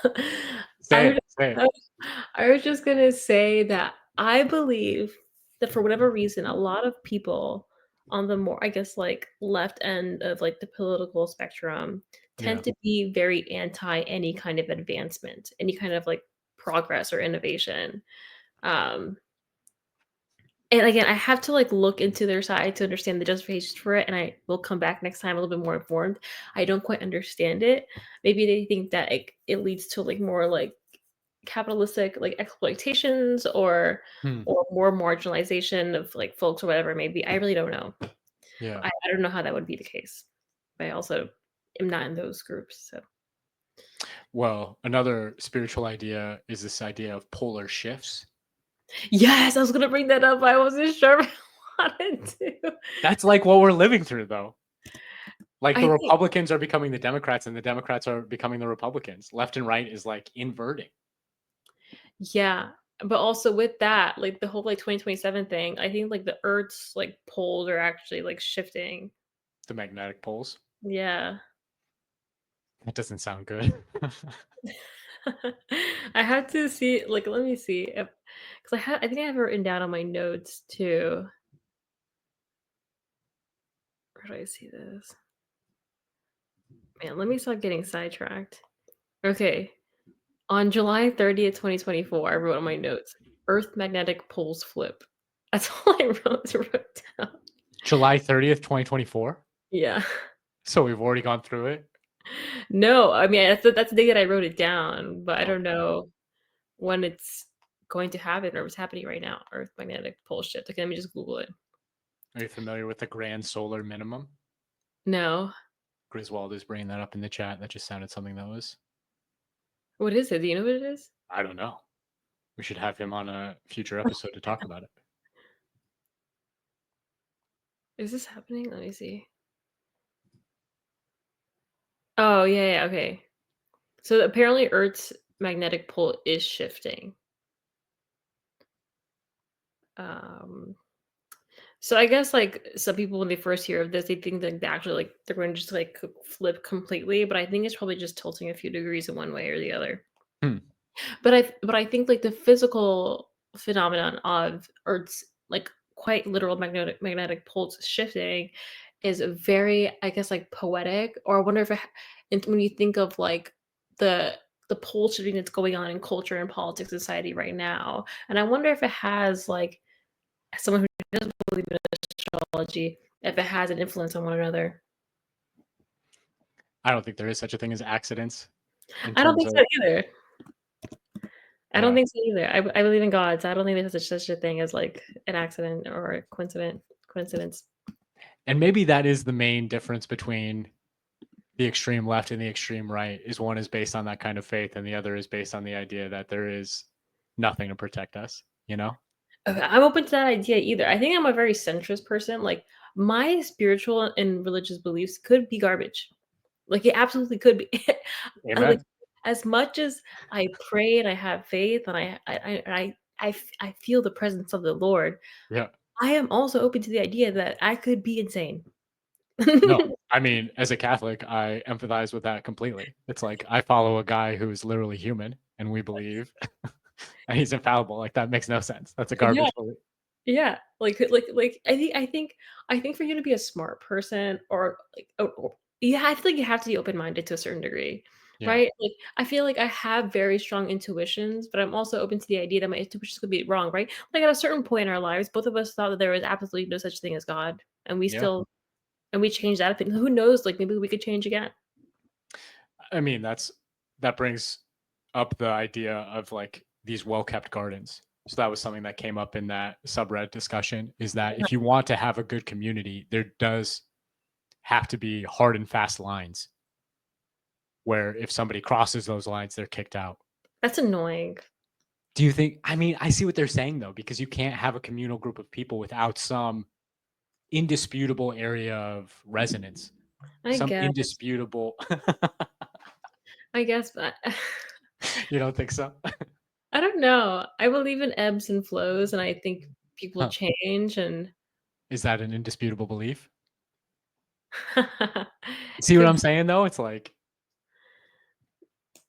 I Say would it, say it. I I was just gonna say that I believe that for whatever reason, a lot of people on the more, I guess, like, left end of, like, the political spectrum Yeah. tend to be very anti any kind of advancement, any kind of, like, progress or innovation. Um, and again, I have to, like, look into their side to understand the justifications for it, and I will come back next time a little bit more informed. I don't quite understand it. Maybe they think that it leads to, like, more, like, capitalistic, like, exploitations Hmm. or more marginalization of, like, folks or whatever it may be. I really don't know. Yeah. I don't know how that would be the case. But I also am not in those groups, so Well, another spiritual idea is this idea of polar shifts. yes, I was gonna bring that up, I wasn't sure if I wanted to. That's like what we're living through, though. Like the I think Republicans are becoming the Democrats and the Democrats are becoming the Republicans. Left and right is like inverting yeah, but also with that, like, the whole, like, 2027 thing, I think, like, the Earth's, like, poles are actually, like, shifting. the magnetic poles. Yeah. That doesn't sound good. I have to see, like, let me see if 'cause I think I have it written down on my notes too. Where do I see this? Man, let me stop getting sidetracked. Okay. On July 30th, 2024, I wrote on my notes, "Earth magnetic poles flip." That's all I wrote down. July 30th, 2024. Yeah. So we've already gone through it. No, I mean, that's the day that I wrote it down, but I don't Okay. know when it's going to happen or what's happening right now. Earth magnetic pole shift. Okay, let me just Google it. Are you familiar with the grand solar minimum? No. Griswold is bringing that up in the chat. That just sounded something that was, What is it? Do you know what it is? I don't know. We should have him on a future episode to talk about it. Is this happening? Let me see. Oh, yeah, yeah, okay. So apparently Earth's magnetic pole is shifting. Um, so I guess like some people when they first hear of this, they think that they actually like they're going to just like flip completely, but I think it's probably just tilting a few degrees in one way or the other. Hmm. But I think like the physical phenomenon of Earth's like quite literal magnetic poles shifting is very, I guess, like poetic. Or I wonder if and when you think of like the the pole shifting that's going on in culture and politics society right now, and I wonder if it has like someone who doesn't believe in astrology, if it has an influence on one another. I don't think there is such a thing as accidents in I don't terms think of, so either. I don't yeah. think so either. I believe in God, so I don't think there's such a thing as like an accident or a coincidence. And maybe that is the main difference between the extreme left and the extreme right, is one is based on that kind of faith and the other is based on the idea that there is nothing to protect us, you know? Okay, I'm open to that idea either. I think I'm a very centrist person. Like my spiritual and religious beliefs could be garbage. Like it absolutely could be. I like Amen. as much as I pray and I have faith and I feel the presence of the Lord. Yeah. I am also open to the idea that I could be insane. No, I mean, as a Catholic, I empathize with that completely. It's like I follow a guy who is literally human and we believe and he's infallible. Like that makes no sense. That's a Yeah. garbage belief. Yeah, like, I think for you to be a smart person or, like, or yeah, I feel like you have to be open-minded to a certain degree, Yeah. right? Like, I feel like I have very strong intuitions, but I'm also open to the idea that my intuitions could be wrong, right? Like, at a certain point in our lives, both of us thought that there was absolutely no such thing as God, and Yeah. we changed that opinion. Who knows? Like, maybe we could change again. I mean, that brings up the idea of like these well-kept gardens. So that was something that came up in that subreddit discussion, is that if you want to have a good community, there does have to be hard and fast lines where if somebody crosses those lines, they're kicked out. That's annoying. Do you think, I mean, I see what they're saying though, because you can't have a communal group of people without some indisputable area of resonance, I some guess. indisputable. I guess, but You don't think so? I don't know. I believe in ebbs and flows, and I think people Huh. change and Is that an indisputable belief? See what could I'm saying though? It's like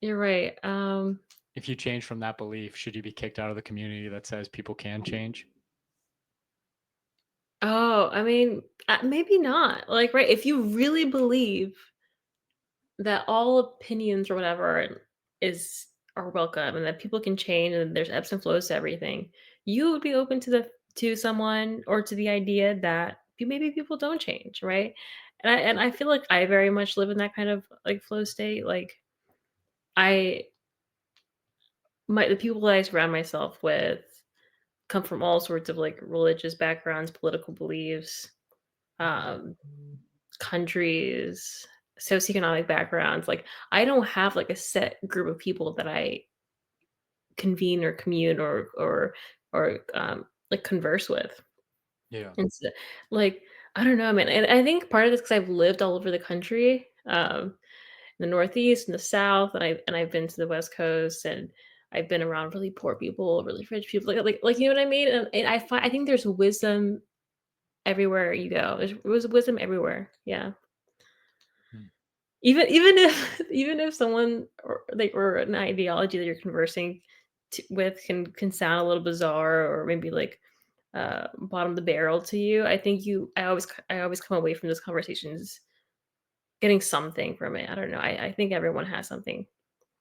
you're right. if you change from that belief, should you be kicked out of the community that says people can change? Oh, I mean, maybe not. Like, right, if you really believe that all opinions or whatever is are welcome and that people can change and there's ebbs and flows to everything, you would be open to someone or to the idea that maybe people don't change, right? And I feel like I very much live in that kind of like flow state. Like I the people that I surround myself with come from all sorts of like religious backgrounds, political beliefs, um, countries, socioeconomic backgrounds. Like I don't have like a set group of people that I convene or commune or like converse with. Yeah. And so, like I don't know, man. And I think part of this because I've lived all over the country, in the Northeast and the South, and I've been to the West Coast, and I've been around really poor people, really rich people, like you know what I mean. And I think there's wisdom everywhere you go. There's wisdom everywhere. Yeah. Hmm. Even if even if someone or an ideology that you're conversing with can sound a little bizarre or maybe like bottom of the barrel to you, I think I always come away from those conversations getting something from it. I don't know. I think everyone has something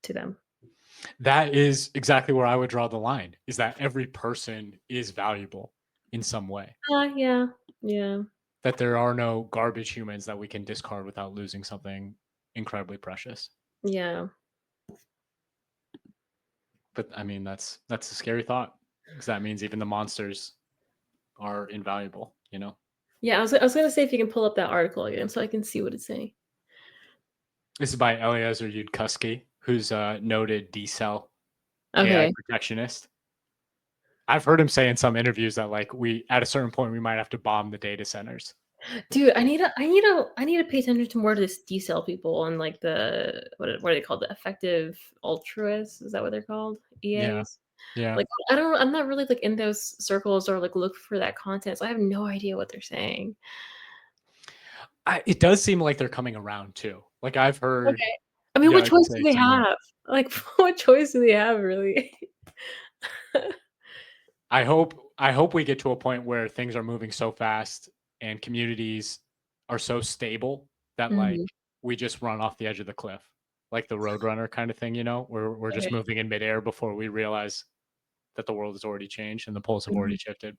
to them. That is exactly where I would draw the line, is that every person is valuable in some way, Yeah, yeah, that there are no garbage humans that we can discard without losing something incredibly precious. yeah. But I mean, that's a scary thought because that means even the monsters are invaluable, you know? Yeah, I was gonna say if you can pull up that article again so I can see what it's saying. This is by Eliezer Yudkowsky, who's a noted D-cell AI Okay. protectionist. I've heard him say in some interviews that like we at a certain point we might have to bomb the data centers. Dude, I need to pay attention to more to this D-cell people and like the what are they called? The effective altruists? Is that what they're called? Yeah. EAs? Yeah. Like I'm not really like in those circles or like look for that content. So I have no idea what they're saying. It does seem like they're coming around too. Like I've heard Okay. I mean, what Yud choice do say they similar. have? Like, what choice do they have, really? I hope we get to a point where things are moving so fast and communities are so stable that like Mhm. we just run off the edge of the cliff. Like the Roadrunner kind of thing, you know, where we're just Okay. moving in midair before we realize that the world has already changed and the poles have already Mhm. shifted.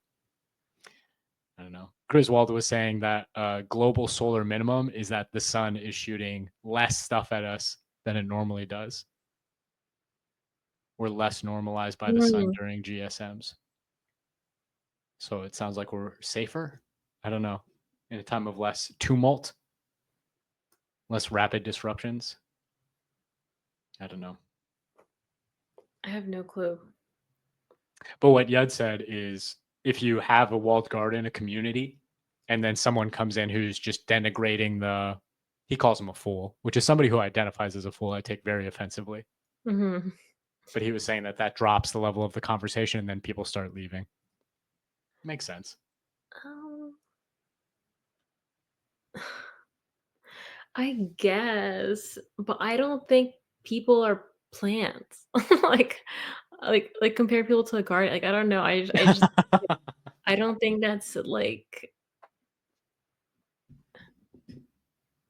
I don't know. Griswold was saying that global solar minimum is that the sun is shooting less stuff at us than it normally does. We're less normalized by the sun Mm. during GSMs. So it sounds like we're safer. I don't know. In a time of less tumult, less rapid disruptions. I don't know. I have no clue. But what Yud said is if you have a walled garden, a community, and then someone comes in who's just denigrating he calls him a fool, which is somebody who identifies as a fool I take very offensively. Mhm. But he was saying that that drops the level of the conversation and then people start leaving. Makes sense. Um, I guess, but I don't think people are plants. Like compare people to a garden. Like, I don't know. I just I don't think that's like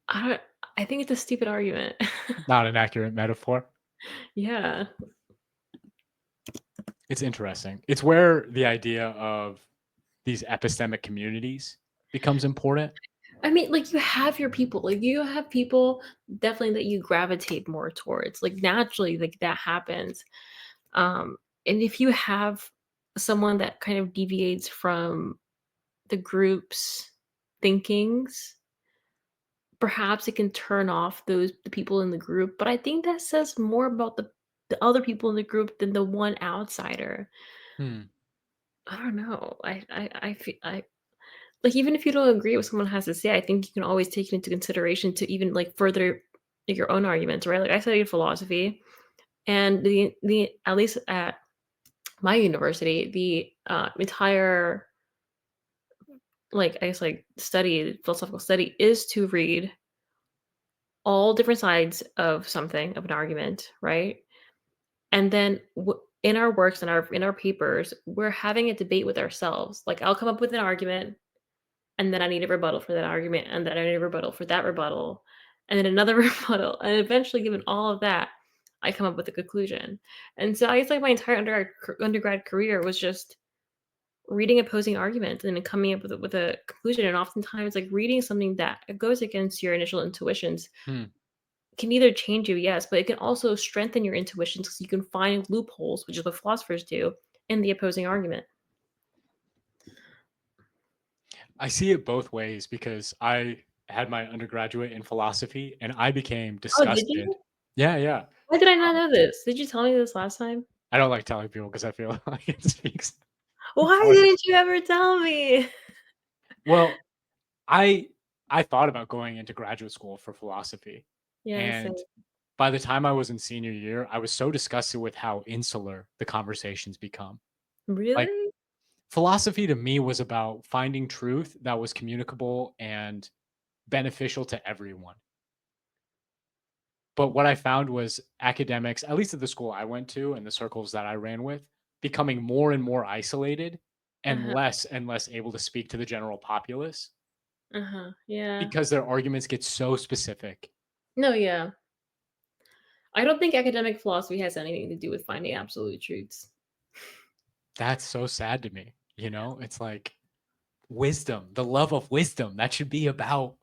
I don't I think it's a stupid argument. Not an accurate metaphor. Yeah. It's interesting. It's where the idea of these epistemic communities becomes important. I mean, like, you have your people, like, you have people definitely that you gravitate more towards, like, naturally, like, that happens, and if you have someone that kind of deviates from the group's thinkings, perhaps it can turn off the people in the group, but I think that says more about the other people in the group than the one outsider. Hmm. I don't know, I feel like, even if you don't agree with what someone has to say, I think you can always take it into consideration to even, like, further your own arguments, right? Like, I studied philosophy, and the at least at my university, the, entire, like, I guess, like, philosophical study is to read all different sides of something, of an argument, right? And then in our works, in our papers, we're having a debate with ourselves. Like, I'll come up with an argument, and then I need a rebuttal for that argument, and then I need a rebuttal for that rebuttal, and then another rebuttal, and eventually, given all of that, I come up with a conclusion. And so I guess like my entire undergrad career was just reading opposing arguments and then coming up with a conclusion. And oftentimes, like reading something that goes against your initial intuitions Hmm. can either change you, yes, but it can also strengthen your intuitions because you can find loopholes, which is what philosophers do, in the opposing argument. I see it both ways because I had my undergraduate in philosophy and I became Oh, did disgusted. you? Yeah, yeah. Why did I not Um, know this? Did you tell me this last time? I don't like telling people because I feel like it speaks Why volumes. didn't you ever tell me? Well, I I thought about going into graduate school for philosophy, Yeah, same. and by the time I was in senior year, I was so disgusted with how insular the conversations become. Like Really? philosophy to me was about finding truth that was communicable and beneficial to everyone. But what I found was academics, at least at the school I went to and the circles that I ran with, becoming more and more isolated Uh-huh, and less able to speak to the general populace uh-huh, yeah. because their arguments get so specific. No, yeah. I don't think academic philosophy has anything to do with finding absolute truths. That's so sad to me. It's like wisdom, the love of wisdom. That should be about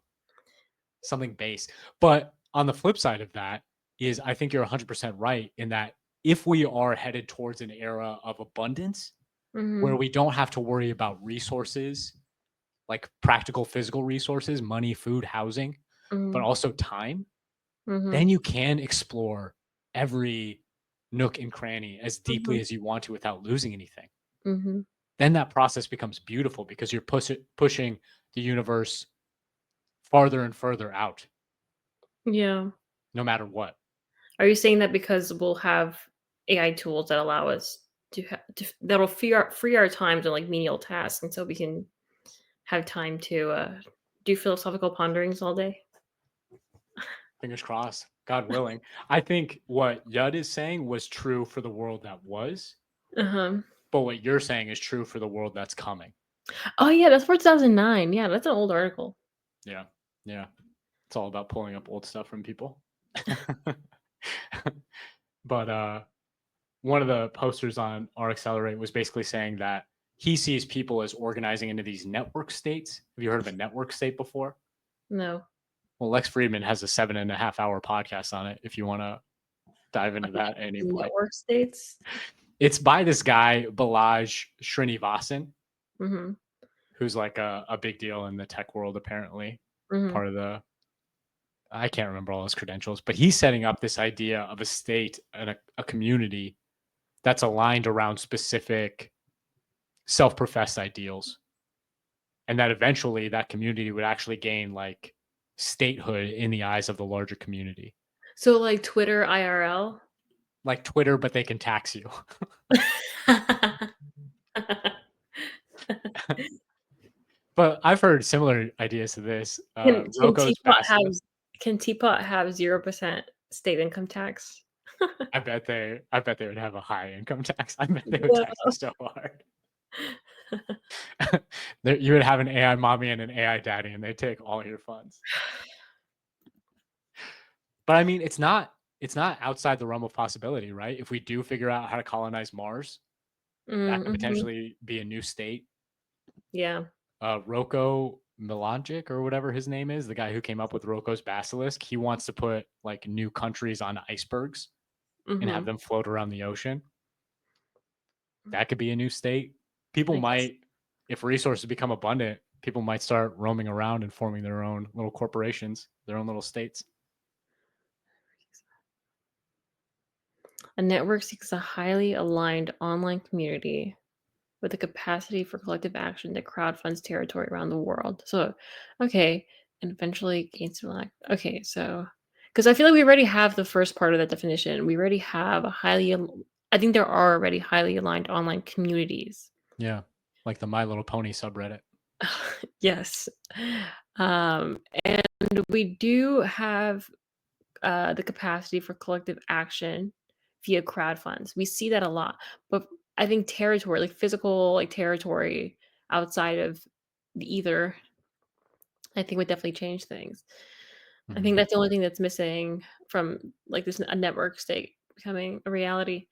something base. But on the flip side of that is I think you're 100% right in that if we are headed towards an era of abundance where Mhm, we don't have to worry about resources, like practical physical resources, money, food, housing, but mhm, also time, mhm, then you can explore every nook and cranny as deeply mhm, as you want to without losing anything. mhm. Then that process becomes beautiful because you're pushing the universe farther and further out, Yeah. no matter what. Are you saying that because we'll have AI tools that allow us to that'll free our time to, like, menial tasks, and so we can have time to, do philosophical ponderings all day? Fingers crossed, God willing. I think what Yud is saying was true for the world that was, Uh-huh. but what you're saying is true for the world that's coming. Oh, yeah, that's for 2009. Yeah, that's an old article. Yeah. Yeah. It's all about pulling up old stuff from people. But one of the posters on our Accelerate was basically saying that he sees people as organizing into these network states. Have you heard of a network state before? No. Well, Lex Friedman has a 7.5 hour podcast on it if you want to dive into that at any point. Network states? It's by this guy, Balaj Srinivasan, Mhm, who's like a big deal in the tech world, apparently. mhm. Part of the, I can't remember all his credentials, but he's setting up this idea of a state and a community that's aligned around specific self professed ideals. And that eventually that community would actually gain like statehood in the eyes of the larger community, So, like, Twitter IRL? like Twitter, but they can tax you. But I've heard similar ideas to this. Can Roko's Teapot have Basilisk. 0% state income tax? I bet they would have a high income tax. I bet they would Yeah. tax you so hard. You would have an AI mommy and an AI daddy, and they take all your funds. But I mean, it's not outside the realm of possibility, right? If we do figure out how to colonize Mars, that could Mhm. potentially be a new state. Yeah. Roko Milanjic or whatever his name is, the guy who came up with Roko's Basilisk, he wants to put like new countries on icebergs and have Mhm. them float around the ocean. That could be a new state. People I guess might, if resources become abundant, people might start roaming around and forming their own little corporations, their own little states. a network seeks a highly aligned online community with the capacity for collective action that crowdfunds territory around the world. So, okay, and eventually gains select. Okay, so because I feel like we already have the first part of that definition. We already have I think there are already highly aligned online communities. Yeah. Like the My Little Pony subreddit. Yes. And we do have the capacity for collective action via crowd funds. We see that a lot, but I think territory, like physical, like territory outside of the ether, I think would definitely change things. I think Mhm. that's the only thing that's missing from like this a network state becoming a reality.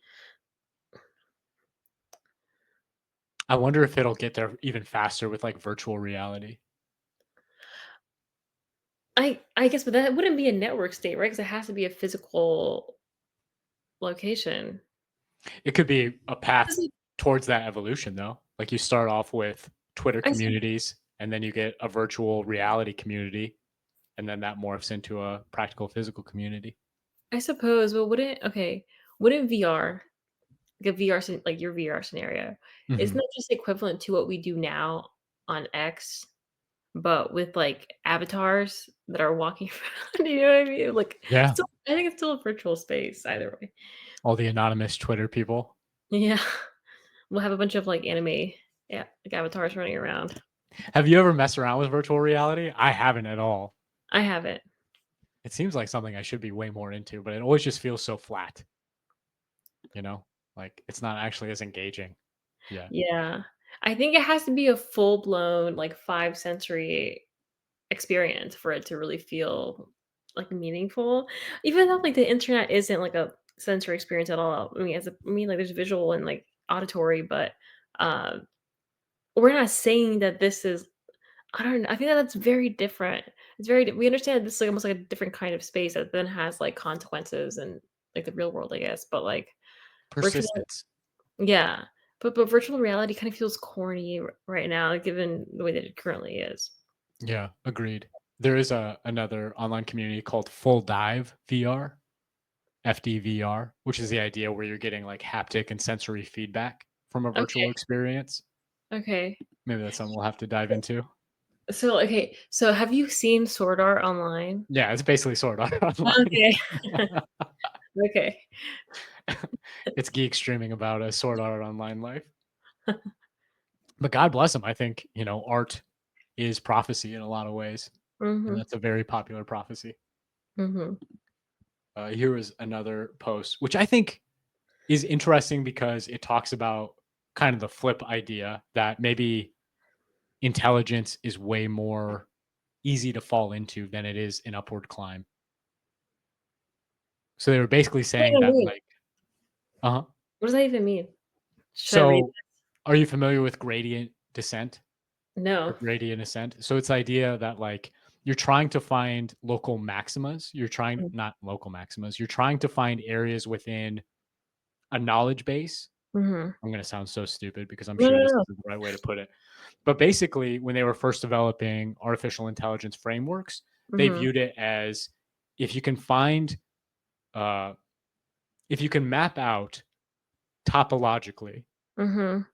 I wonder if it'll get there even faster with like virtual reality. I guess, but that wouldn't be a network state, right? Because it has to be a physical location. It could be a path Does it- towards that evolution, though. Like you start off with Twitter I sup- communities, and then you get a virtual reality community, and then that morphs into a practical physical community. I suppose, but wouldn't VR like a VR like your VR scenario, isn't Mhm. that just equivalent to what we do now on X, but with, like, avatars that are walking around, you know what I mean? Like, Yeah, still I think it's still a virtual space either way. all the anonymous Twitter people. Yeah. We'll have a bunch of, like, anime yeah, like, avatars running around. Have you ever messed around with virtual reality? I haven't at all. I haven't. It seems like something I should be way more into, but it always just feels so flat, you know? Like it's not actually as engaging. Yeah. Yeah. I think it has to be a full-blown, like, 5 sensory experience for it to really feel like, meaningful, even though, like, the internet isn't, like, a sensory experience at all. I mean, like, there's visual and, like, auditory, but, um, we're not saying that this is I don't know, I think that that's very different. It's very we understand this is, like, almost like a different kind of space that then has, like, consequences and, like, the real world, I guess, but, like, virtual Persistence. yeah, but virtual reality kind of feels corny right now, given the way that it currently is. Yeah, agreed. There is another online community called Full Dive VR, FDVR, which is the idea where you're getting like haptic and sensory feedback from a virtual Okay, experience. okay. Maybe that's something we'll have to dive into. So have you seen Sword Art Online? Yeah, it's basically Sword Art Online. Okay. Okay. It's geek streaming about a Sword Art Online life. But God bless him. I think, art is prophecy in a lot of ways. And Mhm, that's a very popular prophecy. mhm, Here is another post, which I think is interesting because it talks about kind of the flip idea that maybe intelligence is way more easy to fall into than it is an upward climb. So they were basically what does that saying even that mean? like, uh-huh. What does that even mean? Should I read So are you familiar with gradient descent or No. gradient ascent? So it's the idea that like you're trying to find local maximas. You're trying Mm, not local maximas. You're trying to find areas within a knowledge base. mhm. I'm going to sound so stupid because I'm No, sure no, this no. isn't the right way to put it. But basically, when they were first developing artificial intelligence frameworks, they Mhm, viewed it as if you can find, uh, if you can map out topologically mhm,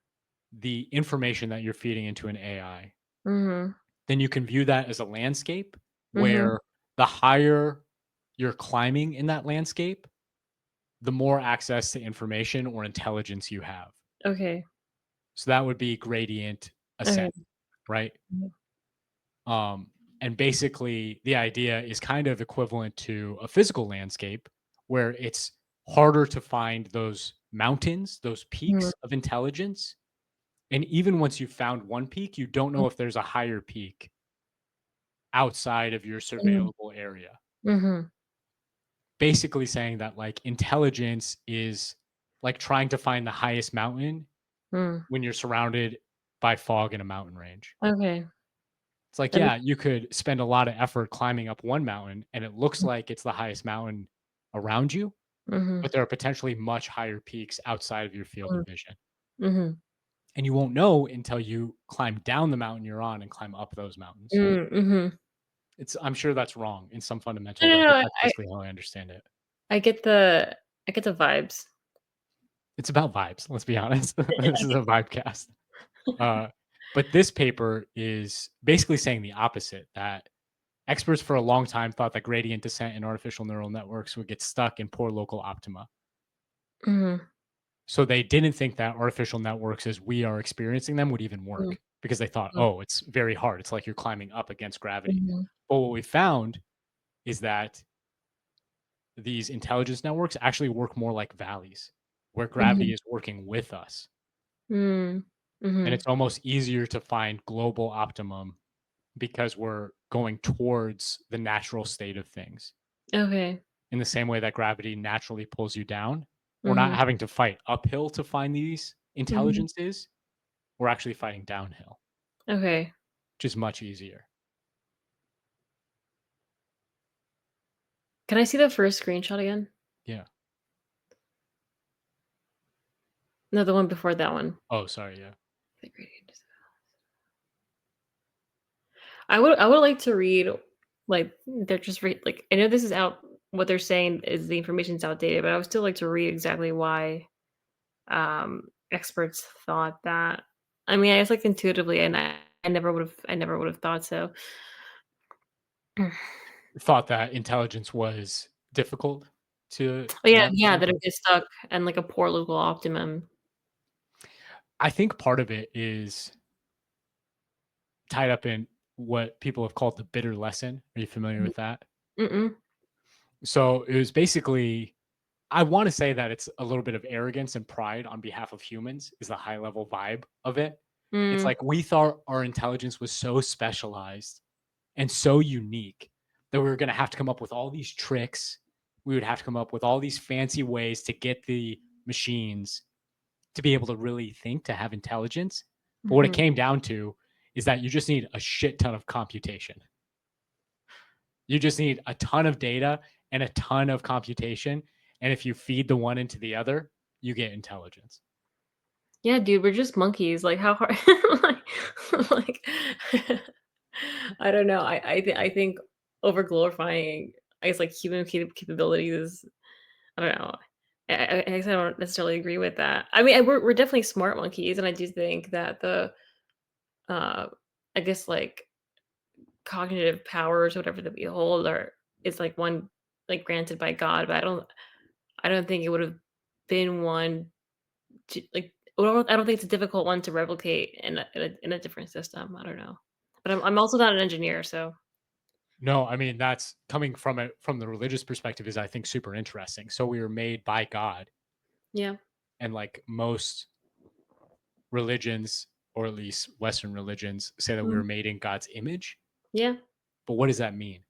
the information that you're feeding into an AI, mhm, then you can view that as a landscape mhm. where the higher you're climbing in that landscape, the more access to information or intelligence you have. Okay, So that would be gradient okay. ascent, right? Mhm, Um, and basically, the idea is kind of equivalent to a physical landscape where it's harder to find those mountains, those mhm, peaks of intelligence. And even once you've found one peak, you don't know if there's a higher peak outside of your mhm, surveyable area. mhm, Basically, saying that like intelligence is like trying to find the highest mountain mm. when you're surrounded by fog in a mountain range. Okay. It's like, That yeah, makes you could spend a lot of effort climbing up one mountain and it looks like it's the highest mountain around you, mhm, but there are potentially much higher peaks outside of your field mm, of vision. mhm, And you won't know until you climb down the mountain you're on and climb up those mountains. mhm. I'm sure that's wrong in some No, fundamental no, way, no, but that's basically how I understand it. I get the I get the vibes. It's about vibes, let's be honest. This is a vibecast. Uh, but this paper is basically saying the opposite that experts for a long time thought that gradient descent in artificial neural networks would get stuck in poor local optima. Mhm, So they didn't think that artificial networks as we are experiencing them would even mm, work because they thought, mm, oh, it's very hard. It's like you're climbing up against gravity. mhm, But what we found is that these intelligence networks actually work more like valleys where mhm, gravity is working with us. mm, And mhm. it's almost easier to find global optimum because we're going towards the natural state of things. Okay. In the same way that gravity naturally pulls you down, we're not Mhm, having to fight uphill to find these mhm. intelligences. We're actually fighting downhill, Okay. which is much easier. Can I see the first screenshot again? Yeah. No, the one before that one. Oh, sorry. Yeah. The gradient is I would like to read, like, they're just read like, I know this is out what they're saying is the information's outdated, but I would still like to read exactly why, experts thought that. I mean, I guess, like, intuitively, and I never would've thought so. Thought that intelligence was difficult Oh, to yeah, map yeah, out. that it gets stuck and, like, a poor local optimum. I think part of it is tied up in what people have called the bitter lesson. Are you familiar Mhm. with that? Mm-mm. So it was basically, I want to say that it's a little bit of arrogance and pride on behalf of humans, is the high level vibe of it. It's Mm, like we thought our intelligence was so specialized and so unique that we were going to have to come up with all these tricks. We would have to come up with all these fancy ways to get the machines to be able to really think, to have intelligence. But what it Mhm. came down to is that you just need a shit ton of computation. You just need a ton of data and a ton of computation. And if you feed the one into the other, you get intelligence. Yeah, dude, we're just monkeys, like, how hard like, I don't know, I think over glorifying, I guess, like, human capabilities, I don't know. I guess I don't necessarily agree with that. I mean, we're definitely smart monkeys, and I do think that uh, I guess, like, cognitive powers, whatever that we hold are is, like, one, like, granted by God, but I don't think it would've been one to, like, well, I don't think it's a difficult one to replicate in a different system, I don't know. But I'm also not an engineer, so No, I mean that's coming from it from the religious perspective is I think super interesting. So we were made by God, yeah. and like most religions, or at least Western religions, say that we Mhm. were made in God's image. Yeah. But what does that mean?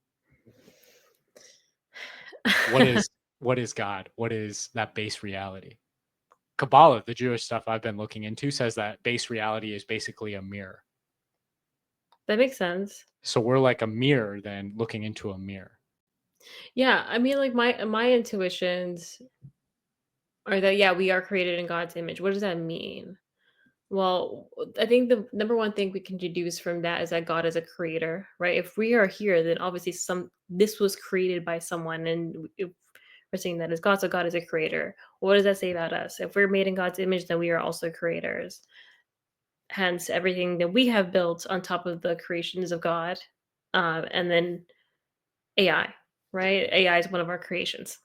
What is God? What is that base reality? Kabbalah, the Jewish stuff I've been looking into, says that base reality is basically a mirror. That makes sense. So we're like a mirror then looking into a mirror. Yeah, I mean, like, my intuitions are that, yeah, we are created in God's image. What does that mean? Well, I think the number one thing we can deduce from that is that God is a creator, right? If we are here, then obviously this was created by someone, and if we're saying that is God, so God is a creator. What does that say about us? If we're made in God's image, then we are also creators. Hence, everything that we have built on top of the creations of God, and then AI, right? AI is one of our creations,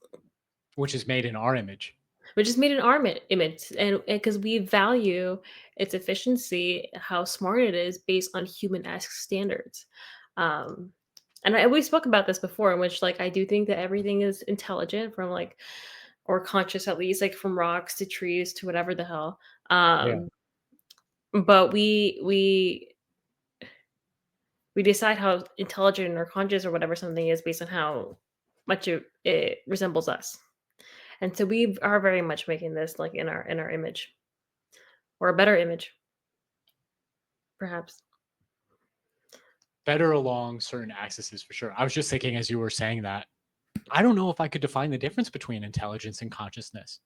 Which is made in our image. which is made in our image, and because we value its efficiency, how smart it is based on human-esque standards. Um, and we spoke about this before, in which, like, I do think that everything is intelligent, from like, or conscious at least, like, from rocks to trees to whatever the hell. Yeah. But we decide how intelligent or conscious or whatever something is based on how much it resembles us. And so we are very much making this, like, in our image, or a better image, perhaps. Better along certain axes for sure. I was just thinking as you were saying that, I don't know if I could define the difference between intelligence and consciousness.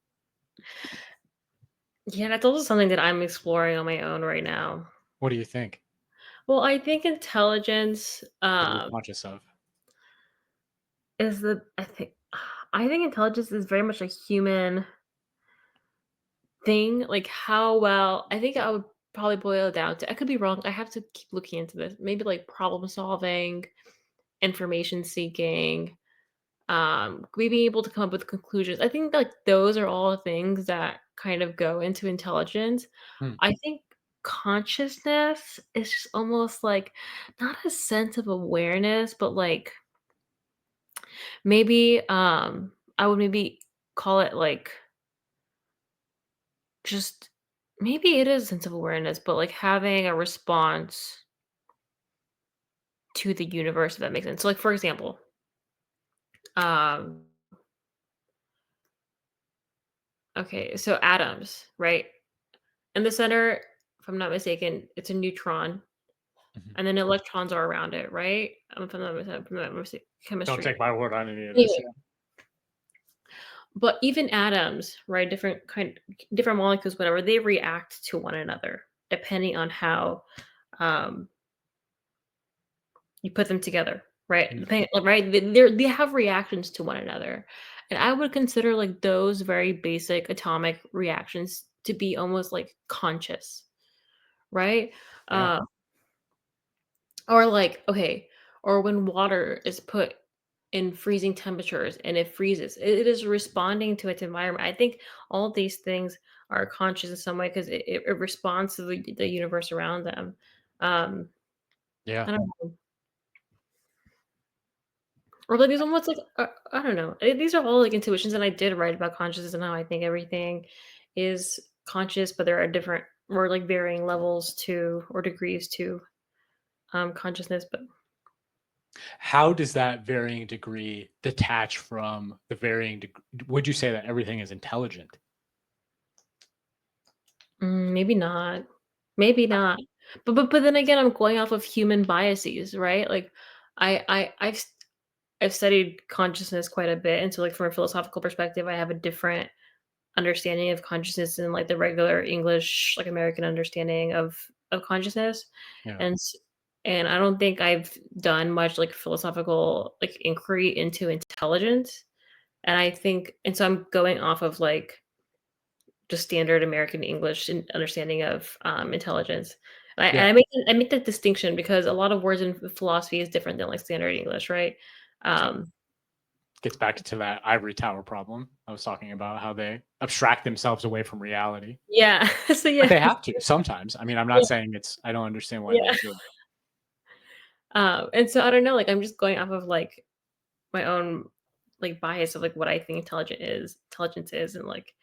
Yeah, that's also something that I'm exploring on my own right now. What do you think? Well, I think intelligence, What are you conscious of? is the I think intelligence is very much a human thing. Like, how well, I think I would probably boil it down to, I could be wrong, I have to keep looking into this. Maybe like problem solving, information seeking, we being able to come up with conclusions. I think, like, those are all things that kind of go into intelligence. Hmm. I think consciousness is just almost like, not a sense of awareness, but like, maybe I would maybe call it like, just, maybe it is a sense of awareness, but like having a response to the universe, if that makes sense. So, like, for example, um okay, so atoms, right? In the center, if I'm not mistaken, it's a neutron, Mhm. and then electrons are around it, right? If I'm not Don't chemistry. take my word on any of this. Anyway, Yeah. but even atoms, right? Different molecules, whatever, they react to one another depending on how um, you put them together, right? Hmm. Right? They have reactions to one another, and I would consider, like, those very basic atomic reactions to be almost like conscious, right? Yeah. Uh, or like, okay, or when water is put in freezing temperatures and it freezes, it is responding to its environment. I think all of these things are conscious in some way because it responds to the universe around them. Um, Yeah. I don't know. Or like these almost like, I don't know. These are all like intuitions, and I did write about consciousness and how I think everything is conscious, but there are different, or like varying levels to, or degrees to, consciousness. But How does that varying degree detach from the varying degree? Would you say that everything is intelligent? Maybe not. Maybe not. But then again, I'm going off of human biases, right? Like, I've studied consciousness quite a bit, and so, like, from a philosophical perspective, I have a different understanding of consciousness than, like, the regular English, like, American understanding of consciousness, Yeah. and s and I don't think I've done much, like, philosophical, like, inquiry into intelligence, and I think and so I'm going off of, like, just standard American English and understanding of, intelligence. And Yeah. I make that distinction because a lot of words in philosophy is different than, like, standard English, right? Um, Gets back to that ivory tower problem I was talking about, how they abstract themselves away from reality. yeah. So, But yeah. they have to sometimes. I mean, I'm not Yeah, saying I don't understand why they yeah. do it. And so I don't know, like, I'm just going off of, like, my own, like, bias of, like, what I think intelligence is, and, like,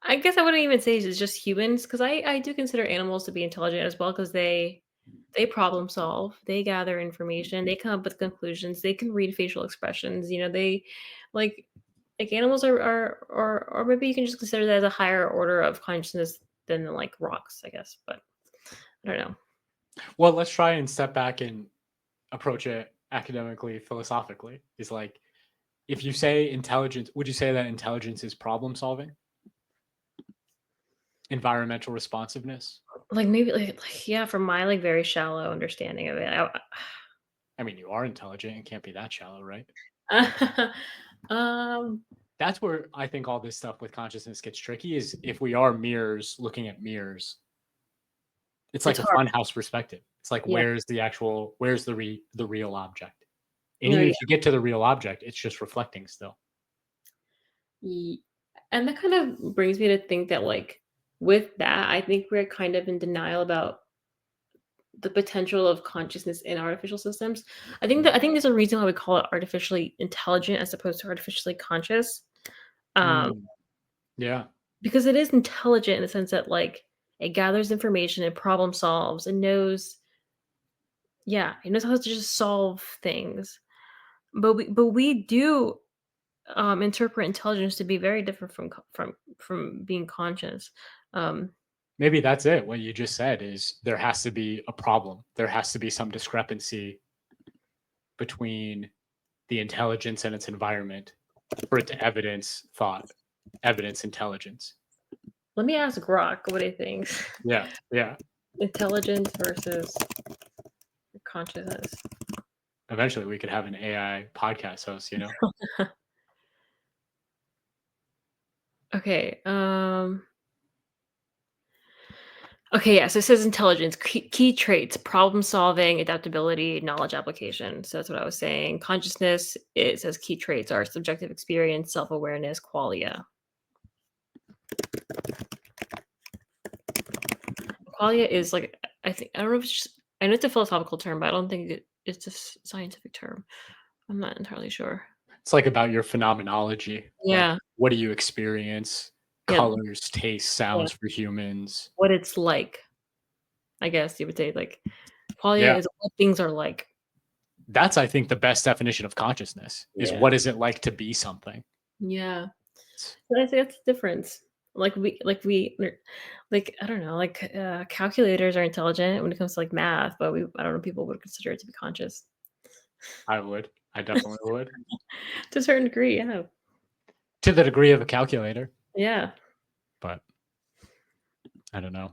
I guess I wouldn't even say it's just humans, because I do consider animals to be intelligent as well, because they problem solve, they gather information, they come up with conclusions, they can read facial expressions, they like animals or maybe you can just consider that as a higher order of consciousness than, like, rocks, I guess, but I don't know. Well, let's try and step back and approach it academically, philosophically. Is like, if you say intelligence, would you say that intelligence is problem solving, environmental responsiveness? Like, maybe, yeah, from my, like, very shallow understanding of it. I mean, you are intelligent and can't be that shallow, right? um That's where I think all this stuff with consciousness gets tricky, is if we are mirrors looking at mirrors, it's like it's a hard. funhouse perspective. It's like, Yeah. where's the real object? And No, even yeah. if you get to the real object, it's just reflecting still. Ye And that kind of brings me to think that, like, with that, I think we're kind of in denial about the potential of consciousness in artificial systems. I think there's a reason why we call it artificially intelligent as opposed to artificially conscious, um, Mm, yeah. because it is intelligent in the sense that, like, it gathers information, it problem solves, it knows yeah, it knows how to just solve things. But we do, interpret intelligence to be very different from being conscious. Um, Maybe that's it. What you just said is there has to be a problem. There has to be some discrepancy between the intelligence and its environment for it to evidence thought, evidence intelligence. Let me ask Grok what he thinks. Yeah. Yeah. Intelligence versus consciousness. Eventually we could have an AI podcast host, you know? Okay, okay, yeah, so it says intelligence, key traits, problem solving, adaptability, knowledge application. So that's what I was saying. Consciousness, it says key traits are subjective experience, self-awareness, qualia. Qualia is like, I don't know if it's just, I know it's a philosophical term, but I don't think it's a scientific term. I'm not entirely sure. It's like about your phenomenology. Like, Yeah, what do you experience? yeah, Colors, taste, yeah. sounds for humans. What it's like, I guess you would say, like, qualia Yeah. is what things are like. That's, I think, the best definition of consciousness is, Yeah. what is it like to be something? Yeah. It's So I think that's the difference. Like, I don't know, like, calculators are intelligent when it comes to, like, math, but I don't know, people would consider it to be conscious. I would. I definitely would. To a certain degree, yeah. To the degree of a calculator, Yeah. but I don't know.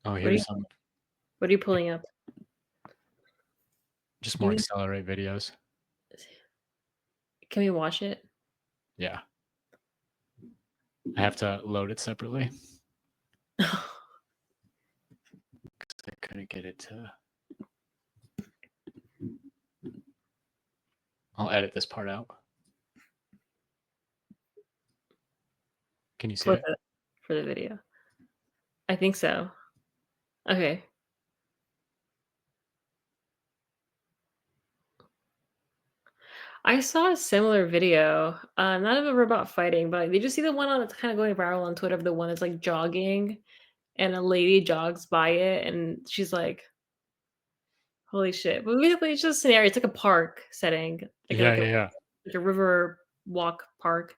Oh, What are you here's some what are you pulling up? just Can more we accelerate videos. can we watch it? Yeah. I have to load it separately 'cause I couldn't get it to. I'll edit this part out. Can you see For it? the video. I think so. Okay. I saw a similar video, not of a robot fighting, but did you see the one on that's kinda going viral on Twitter of the one that's, like, jogging, and a lady jogs by it, and she's like, "Holy shit." But basically, it's just a scenario, it's like a park setting, like a Yeah, like a yeah, yeah. like a river walk park,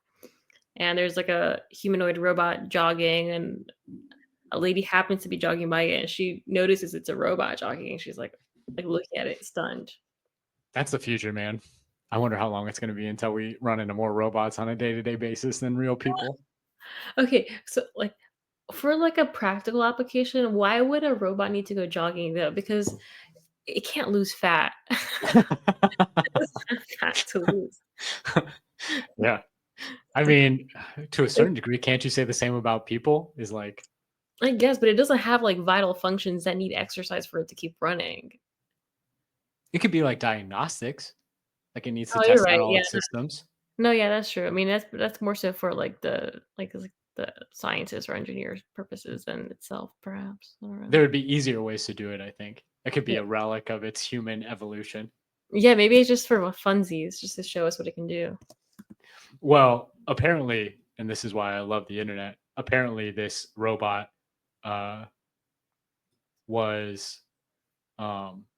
and there's, like, a humanoid robot jogging, and a lady happens to be jogging by it, and she notices it's a robot jogging, and she's, like, looking at it stunned. That's the future, man. I wonder how long it's gonna be until we run into more robots on a day-to-day basis than real people. Okay, so, like, for, like, a practical application, why would a robot need to go jogging, though? Because it can't lose fat. It doesn't have fat to lose. Yeah. I Like mean, to a like, certain degree, can't you say the same about people? Is like I guess, but it doesn't have, like, vital functions that need exercise for it to keep running. it could be like diagnostics, like it needs to Oh, you're test out right, all yeah. its systems. No, yeah, that's true. I mean, that's more so for, like, the scientists or engineers' purposes than itself, perhaps. I don't know. There would be easier ways to do it, I think. It could be Yeah. a relic of its human evolution. Yeah, maybe it's just for funsies, just to show us what it can do. Well, apparently, and this is why I love the internet, apparently this robot uh, was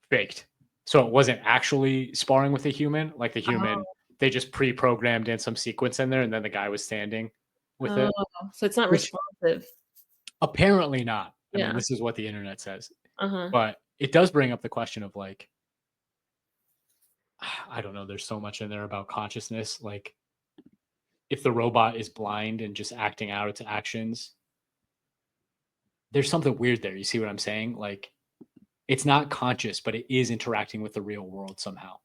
faked. So it wasn't actually sparring with a human. Like the human, Oh. they just pre-programmed in some sequence in there, and then the guy was standing with Oh, it, so it's not which responsive. apparently not. I mean, Yeah. this is what the internet says, Uh-huh. but it does bring up the question of like, I don't know. There's so much in there about consciousness. Like, if the robot is blind and just acting out its actions, there's something weird there. You see what I'm saying? Like, it's not conscious, but it is interacting with the real world somehow.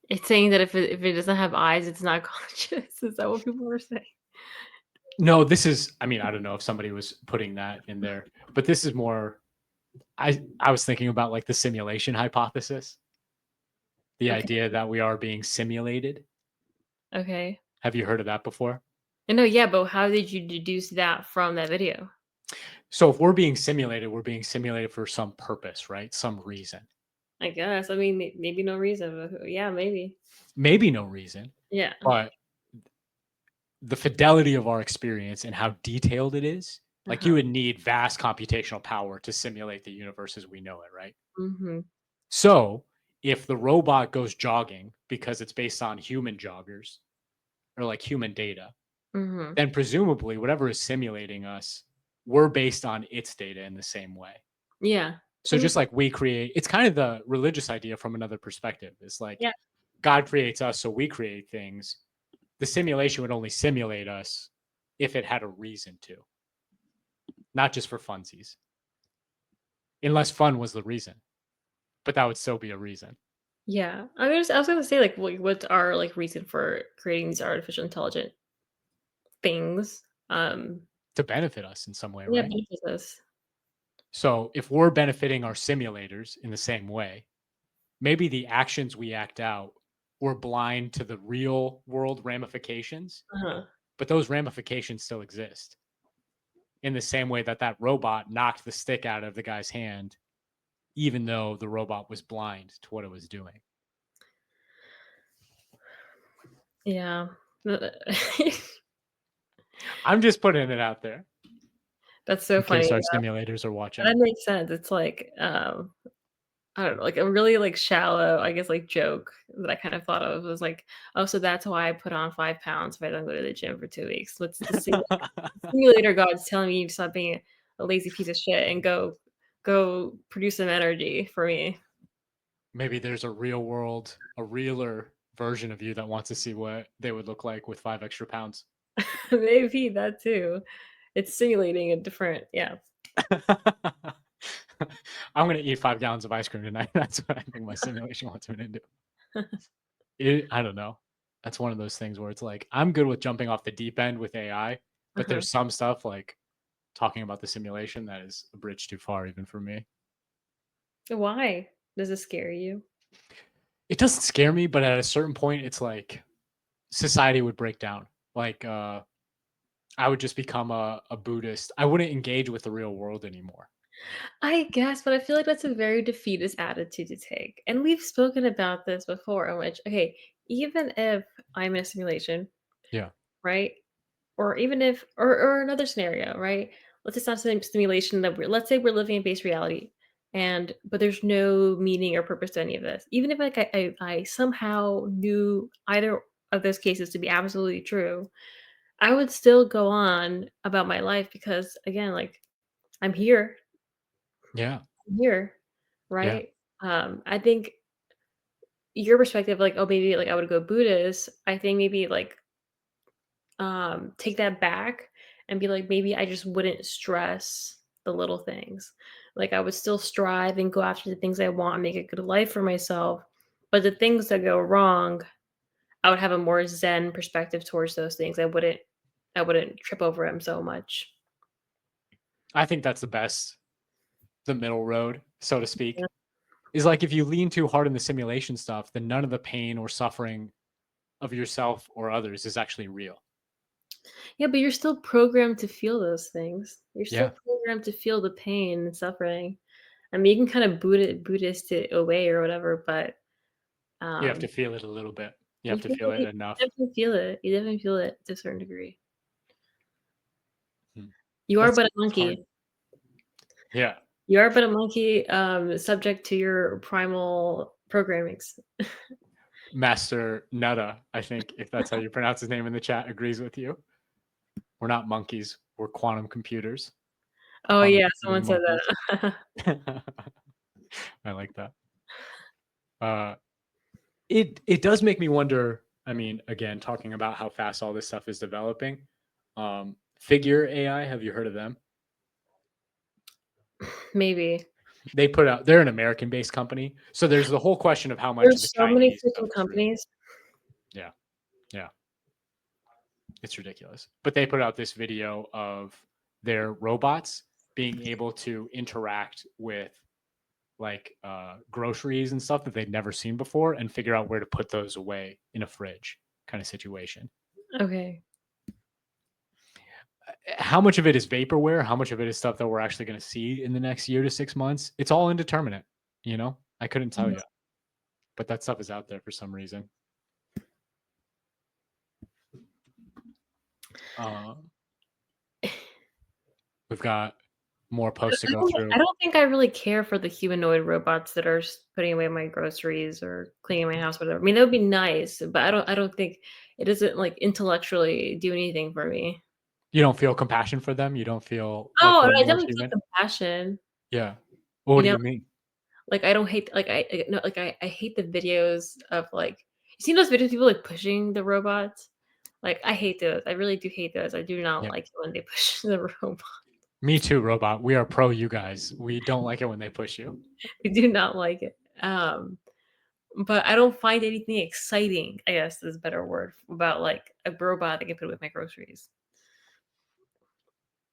It's saying that if it doesn't have eyes, it's not conscious. Is that what people were saying? No, this is I mean, I don't know if somebody was putting that in there, but this is more I was thinking about like the simulation hypothesis, the Okay, idea that we are being simulated. okay. Have you heard of that before? I know, yeah, but how did you deduce that from that video? So if we're being simulated for some purpose, right? Some reason. I guess. I mean, maybe no reason, but yeah, maybe. Maybe no reason, Yeah. but the fidelity of our experience and how detailed it is, like you Uh-huh. would need vast computational power to simulate the universe as we know it, right? Mhm. So if the robot goes jogging because it's based on human joggers or like human data, Mhm. then presumably whatever is simulating us, we're based on its data in the same way. Yeah. So That makes just sense. like we create, it's kind of the religious idea from another perspective. It's like Yeah. God creates us, so we create things. The simulation would only simulate us if it had a reason to, not just for funsies, unless fun was the reason. But that would still be a reason Yeah. I was gonna say, like, what's our, like, reason for creating these artificial intelligent things? to benefit us in some way, Yeah, right? benefits us. So if we're benefiting our simulators in the same way, maybe the actions we act out were blind to the real world ramifications, Uh-huh. but those ramifications still exist in the same way that that robot knocked the stick out of the guy's hand, even though the robot was blind to what it was doing. Yeah. I'm just putting it out there That's so in case funny. our simulators are watching. That makes sense. It's like, I don't know, like a really like shallow, I guess, like joke that I kind of thought of was like, oh, so that's why I put on 5 pounds if I don't go to the gym for 2 weeks. What's the simulator gods telling me to stop being a lazy piece of shit and go produce some energy for me. Maybe there's a real world, a realer version of you that wants to see what they would look like with 5 extra pounds. Maybe that too. It's simulating a different, yeah. I'm gonna eat 5 gallons of ice cream tonight. That's what I think my simulation wants me to do. I don't know. That's one of those things where it's like I'm good with jumping off the deep end with AI, but Uh-huh. there's some stuff like talking about the simulation that is a bridge too far even for me. Why? Does it scare you? It doesn't scare me, but at a certain point, it's like society would break down. Like I would just become a Buddhist. I wouldn't engage with the real world anymore. I guess, but I feel like that's a very defeatist attitude to take. And we've spoken about this before, in which, okay, even if I'm in a simulation, Yeah. right? Or even if or another scenario, right? Let's just not simulation that let's say we're living in base reality and but there's no meaning or purpose to any of this. Even if like I somehow knew either of those cases to be absolutely true, I would still go on about my life because again, like I'm here, Yeah. I'm here, Yeah. right? I think your perspective, like, oh, maybe like I would go Buddhist. I think maybe like take that back and be like, maybe I just wouldn't stress the little things. Like I would still strive and go after the things I want and make a good life for myself. But the things that go wrong, I would have a more zen perspective towards those things. I wouldn't trip over them so much. I think that's the middle road, so to Yeah. speak. Is like if you lean too hard in the simulation stuff, then none of the pain or suffering of yourself or others is actually real. Yeah, but you're still programmed to feel those things. You're still Yeah. programmed to feel the pain and suffering. I mean, you can kind of Buddhist it away or whatever, but You have to um, feel it a little bit. You have you to feel feel it you enough. definitely feel it. You definitely feel it to a certain degree. Hmm. You are That's but a it's hard. monkey. Yeah. You are but a monkey, subject to your primal programmings. Master Nutta, I think, if that's how you pronounce his name in the chat, agrees with you. We're not monkeys. We're quantum computers. Oh, Quantum yeah, computing someone said monkeys. that. I like that. Uh, it does make me wonder. I mean, again, talking about how fast all this stuff is developing. Figure AI, have you heard of them? Maybe. They put out. They're an American-based company, so there's the whole question of how much of the There's so many Chinese stuff freaking is real. companies. Yeah, yeah, it's ridiculous. But they put out this video of their robots being able to interact with like groceries and stuff that they'd never seen before and figure out where to put those away in a fridge kind of situation. Okay. How much of it is vaporware? How much of it is stuff that we're actually going to see in the next year to 6 months? It's all indeterminate. I couldn't tell Mhm. you, but that stuff is out there for some reason. Uh, we've got more posts to go I through. don't think I really care for the humanoid robots that are putting away my groceries or cleaning my house, whatever. I mean, that would be nice, but I don't think it doesn't, like, intellectually do anything for me. You don't feel compassion for them. You don't feel like Oh, they're no, I more definitely feel human. compassion, Yeah. Well, what you do know? you mean? Like, I don't hate like, I no, like, I hate the videos of, like you seen those videos of people, like, pushing the robots? Like, I hate those. I really do hate those. I do not Yeah. like it when they push the robot. Me too, robot. We are pro you guys. We don't like it when they push you. I do not like it. But I don't find anything exciting, I guess is a better word, about, like, a robot that can put away my groceries.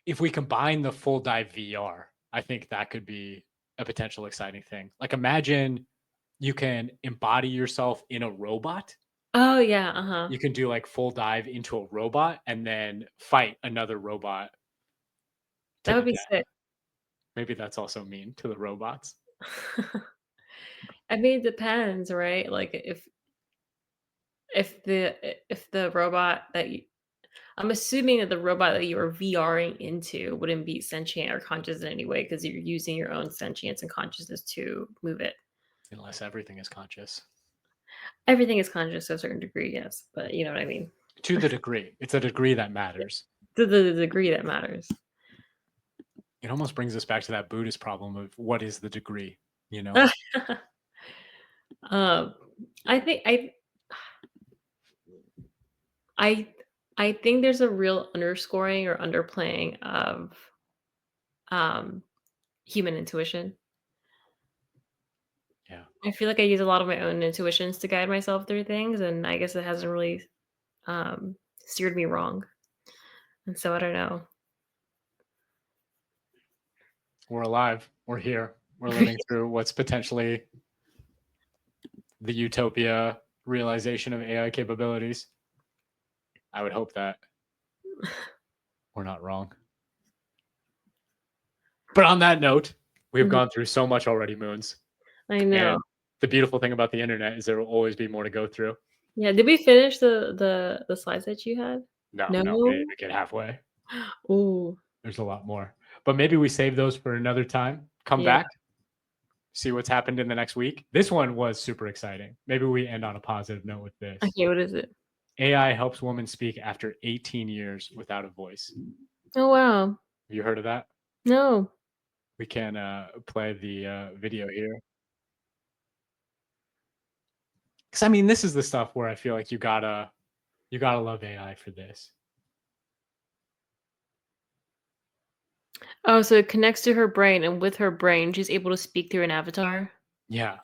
If we combine the full dive VR, I think that could be a potential exciting thing. Like imagine you can embody yourself in a robot. Oh, yeah, uh-huh. You can do like full dive into a robot and then fight another robot to That the would be death. sick. Maybe that's also mean to the robots. I mean, it depends, right? Like, if the robot that you I'm assuming that the robot that you are VRing into wouldn't be sentient or conscious in any way because 'cause you're using your own sentience and consciousness to move it. Unless everything is conscious. Everything is conscious to a certain degree, yes, but you know what I mean. To the degree. It's a degree that Yeah. matters. To the degree that matters. It almost brings us back to that Buddhist problem of what is the degree, you know? Um, I think I I think there's a real underscoring or underplaying of, um, human intuition. Yeah. I feel like I use a lot of my own intuitions to guide myself through things, and I guess it hasn't really, steered me wrong, and so I don't know. We're alive. We're here. We're living through what's potentially the utopia realization of AI capabilities. I would hope that we're not wrong. But on that note, we've Mhm. gone through so much already, Moons. I know. And the beautiful thing about the internet is there will always be more to go through. Yeah, did we finish the slides that you had? No, No? no, we didn't even get halfway. Ooh, There's a lot more. But maybe we save those for another time. Come yeah. back, see what's happened in the next week. This one was super exciting. Maybe we end on a positive note with this. Okay, what is it? AI helps women speak after 18 years without a voice. Oh, wow. Have you heard of that? No. We can play the video here. Because I mean, this is the stuff where I feel like you gotta love AI for this. Oh, so it connects to her brain, and with her brain, she's able to speak through an avatar? Yeah,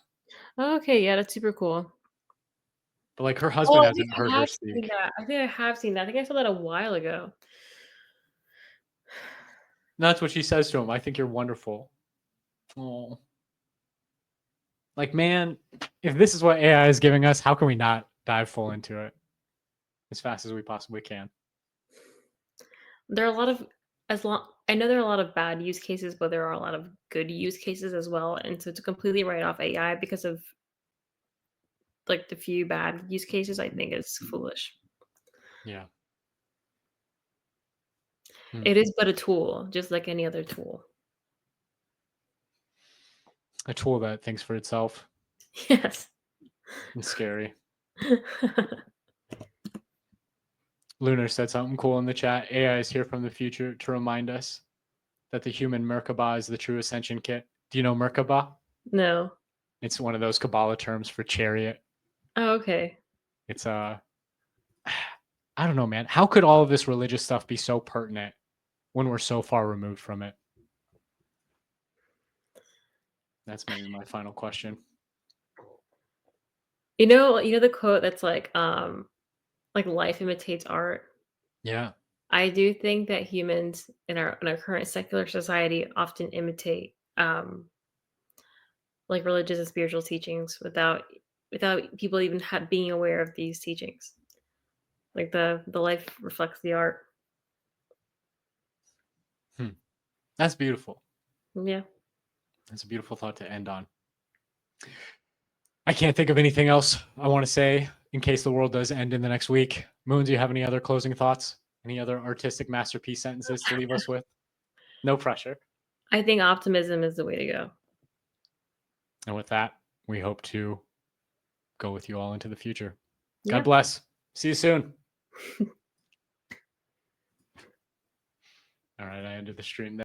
Oh, okay, yeah, that's super cool. but like her Oh, husband I think hasn't heard I her have seen speak. that. I think I have seen that. I think I saw that a while ago. And that's what she says to him. I think you're wonderful. Oh, like man, if this is what AI is giving us, how can we not dive full into it as fast as we possibly can? There are a lot of as long I know there are a lot of bad use cases, but there are a lot of good use cases as well, and so to completely write off AI because of, like, the few bad use cases, I think is foolish. Yeah. Hmm. It is but a tool, just like any other tool. A tool that thinks for itself Yes. and scary. Lunar said something cool in the chat. AI is here from the future to remind us that the human Merkaba is the true ascension kit. Do you know Merkaba? No. It's one of those Kabbalah terms for chariot. Oh, okay. It's I don't know, man. How could all of this religious stuff be so pertinent when we're so far removed from it? That's maybe my final question. You know the quote that's like, "Life imitates art?" Yeah. I do think that humans in our current secular society often imitate, like, religious and spiritual teachings without people even being aware of these teachings. Like, the life reflects the art. Hmm. That's beautiful. Yeah. That's a beautiful thought to end on. I can't think of anything else I want to say in case the world does end in the next week. Moon, do you have any other closing thoughts? Any other artistic masterpiece sentences to leave us with? No pressure. I think optimism is the way to go. And with that, we hope to go with you all into the future. God Yeah. bless. See you soon. All right, I ended the stream there.